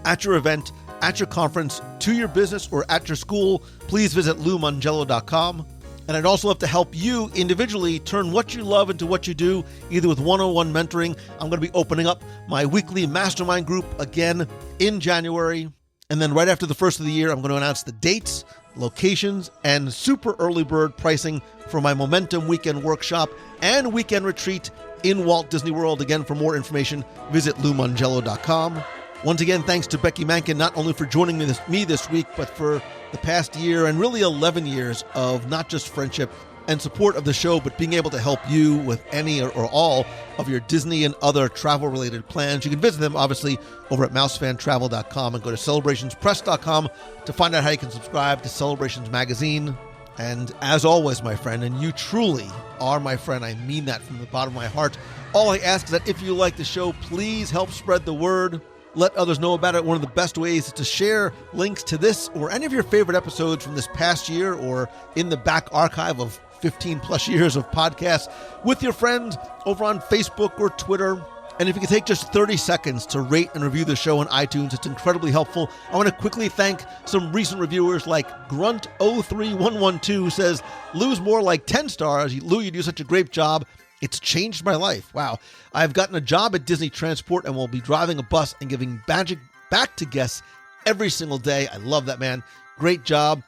at your event, at your conference, to your business, or at your school, please visit LouMongello.com. And I'd also love to help you individually turn what you love into what you do, either with one-on-one mentoring. I'm going to be opening up my weekly mastermind group again in January. And then right after the first of the year, I'm going to announce the dates, locations, and super early bird pricing for my Momentum Weekend Workshop and Weekend Retreat in Walt Disney World. Again, for more information, visit LouMongello.com. Once again, thanks to Becky Mankin, not only for joining me this week, but for the past year and really 11 years of not just friendship and support of the show, but being able to help you with any or all of your Disney and other travel-related plans. You can visit them, obviously, over at mousefantravel.com and go to celebrationspress.com to find out how you can subscribe to Celebrations Magazine. And as always, my friend, and you truly are my friend, I mean that from the bottom of my heart, all I ask is that if you like the show, please help spread the word. Let others know about it. One of the best ways is to share links to this or any of your favorite episodes from this past year or in the back archive of 15 plus years of podcasts with your friend over on Facebook or Twitter. And if you can take just 30 seconds to rate and review the show on iTunes, it's incredibly helpful. I want to quickly thank some recent reviewers like Grunt03112, who says, Lou's more like 10 stars. Lou, you do such a great job. It's changed my life. Wow. I've gotten a job at Disney Transport and will be driving a bus and giving magic back to guests every single day. I love that, man. Great job.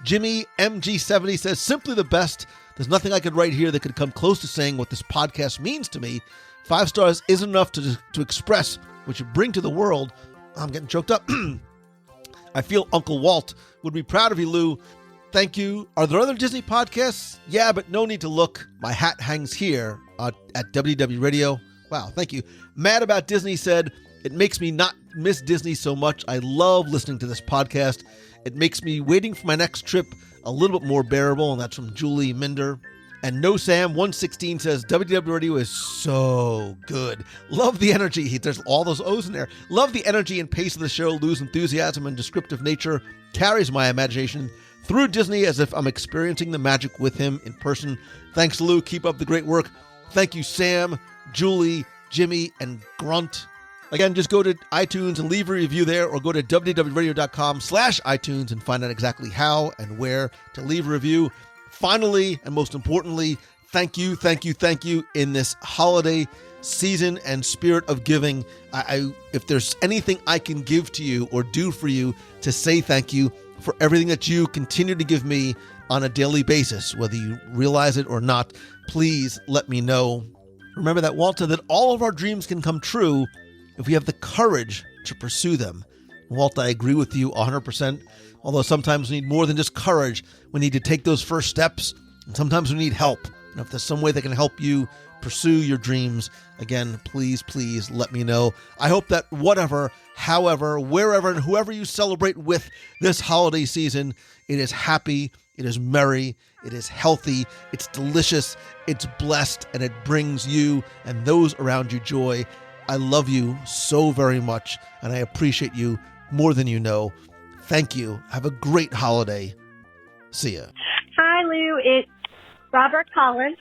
Jimmy MG70 says, simply the best. There's nothing I could write here that could come close to saying what this podcast means to me. 5 stars isn't enough to express what you bring to the world. I'm getting choked up. I feel Uncle Walt would be proud of you, Lou. Thank you. Are there other Disney podcasts? Yeah, but no need to look. My hat hangs here at WDW Radio. Wow, thank you. Mad About Disney said, it makes me not miss Disney so much. I love listening to this podcast. It makes me waiting for my next trip a little bit more bearable, and that's from Julie Minder. And No Sam 116 says, WDW Radio is so good. Love the energy. There's all those O's in there. Love the energy and pace of the show. Lou's enthusiasm and descriptive nature carries my imagination through Disney as if I'm experiencing the magic with him in person. Thanks, Lou. Keep up the great work. Thank you, Sam, Julie, Jimmy, and Grunt. Again, just go to iTunes and leave a review there, or go to www.radio.com/iTunes and find out exactly how and where to leave a review. Finally, and most importantly, thank you in this holiday season and spirit of giving. If there's anything I can give to you or do for you to say thank you for everything that you continue to give me on a daily basis, whether you realize it or not, please let me know. Remember that Walt said that all of our dreams can come true if we have the courage to pursue them. Walt, I agree with you 100%. Although sometimes we need more than just courage. We need to take those first steps, and sometimes we need help. And if there's some way that can help you pursue your dreams, again, please let me know. I hope that whatever, however, wherever, and whoever you celebrate with this holiday season, it is happy, it is merry, it is healthy, it's delicious, it's blessed, and it brings you and those around you joy. I love you so very much, and I appreciate you more than you know. Thank you. Have a great holiday. See ya. Hi, Lou. It's Robert Collins,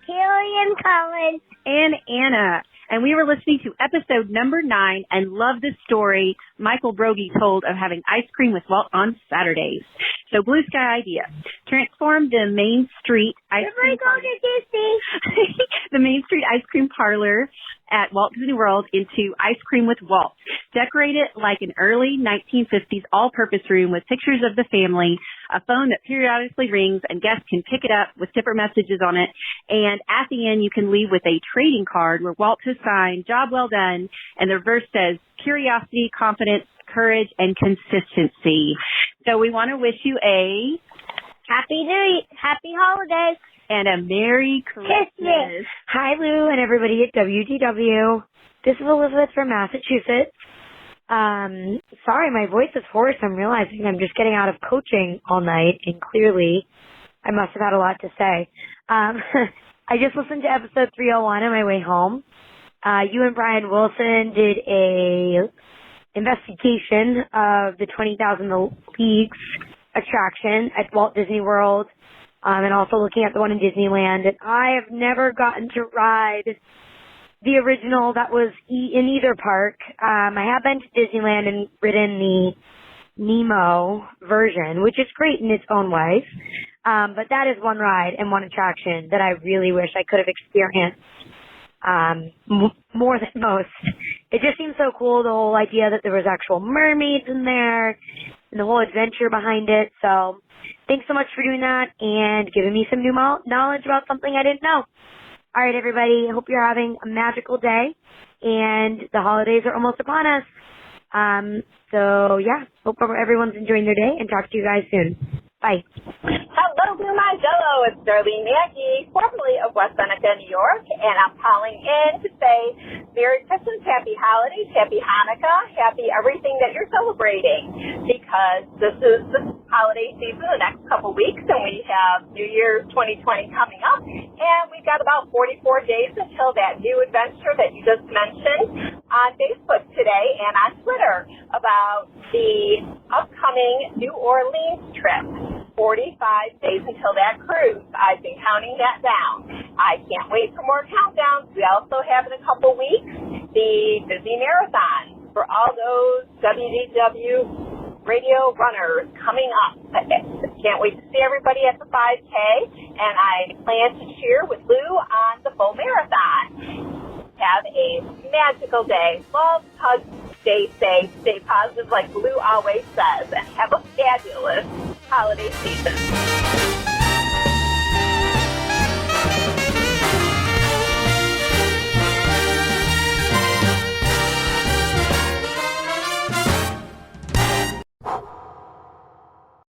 Killian Collins, and Anna. And we were listening to episode number 9 and love the story Michael Broggie told of having ice cream with Walt on Saturdays. So Blue Sky idea. Transform the Main Street ice cream parlor. The Main Street ice cream parlor at Walt Disney World into Ice Cream with Walt. Decorate it like an early 1950s all-purpose room with pictures of the family, a phone that periodically rings and guests can pick it up with different messages on it. And at the end, you can leave with a trading card where Walt has signed, job well done, and the verse says, curiosity, confidence, courage, and consistency. So we want to wish you a happy holidays and a Merry Christmas. Hi, Lou, and everybody at WDW. This is Elizabeth from Massachusetts. Sorry, my voice is hoarse. I'm realizing I'm just getting out of coaching all night, and clearly I must have had a lot to say. I just listened to episode 301 on my way home. You and Brian Wilson did a investigation of the 20,000 Leagues attraction at Walt Disney World, and also looking at the one in Disneyland. And I have never gotten to ride the original that was in either park. I have been to Disneyland and ridden the Nemo version, which is great in its own way. But that is one ride and one attraction that I really wish I could have experienced more than most. It just seems so cool, the whole idea that there was actual mermaids in there and the whole adventure behind it. So thanks so much for doing that and giving me some new knowledge about something I didn't know. All right, everybody, I hope you're having a magical day, and the holidays are almost upon us. So, yeah, hope everyone's enjoying their day, and talk to you guys soon. Bye. Hello, Mongello. It's Darlene Mackey, formerly of West Seneca, New York, and I'm calling in to say Merry Christmas, Happy Holidays, Happy Hanukkah, Happy everything that you're celebrating, because this is the holiday season the next couple weeks, and we have New Year's 2020 coming up, and we've got about 44 days until that new adventure that you just mentioned on Facebook today and on Twitter about the upcoming New Orleans trip. 45 days until that cruise. I've been counting that down. I can't wait for more countdowns. We also have in a couple weeks the Disney Marathon for all those WDW Radio runners coming up. I can't wait to see everybody at the 5K, and I plan to cheer with Lou on the full marathon. Have a magical day. Love, hug, stay safe, stay positive like Lou always says, and have a fabulous holiday season.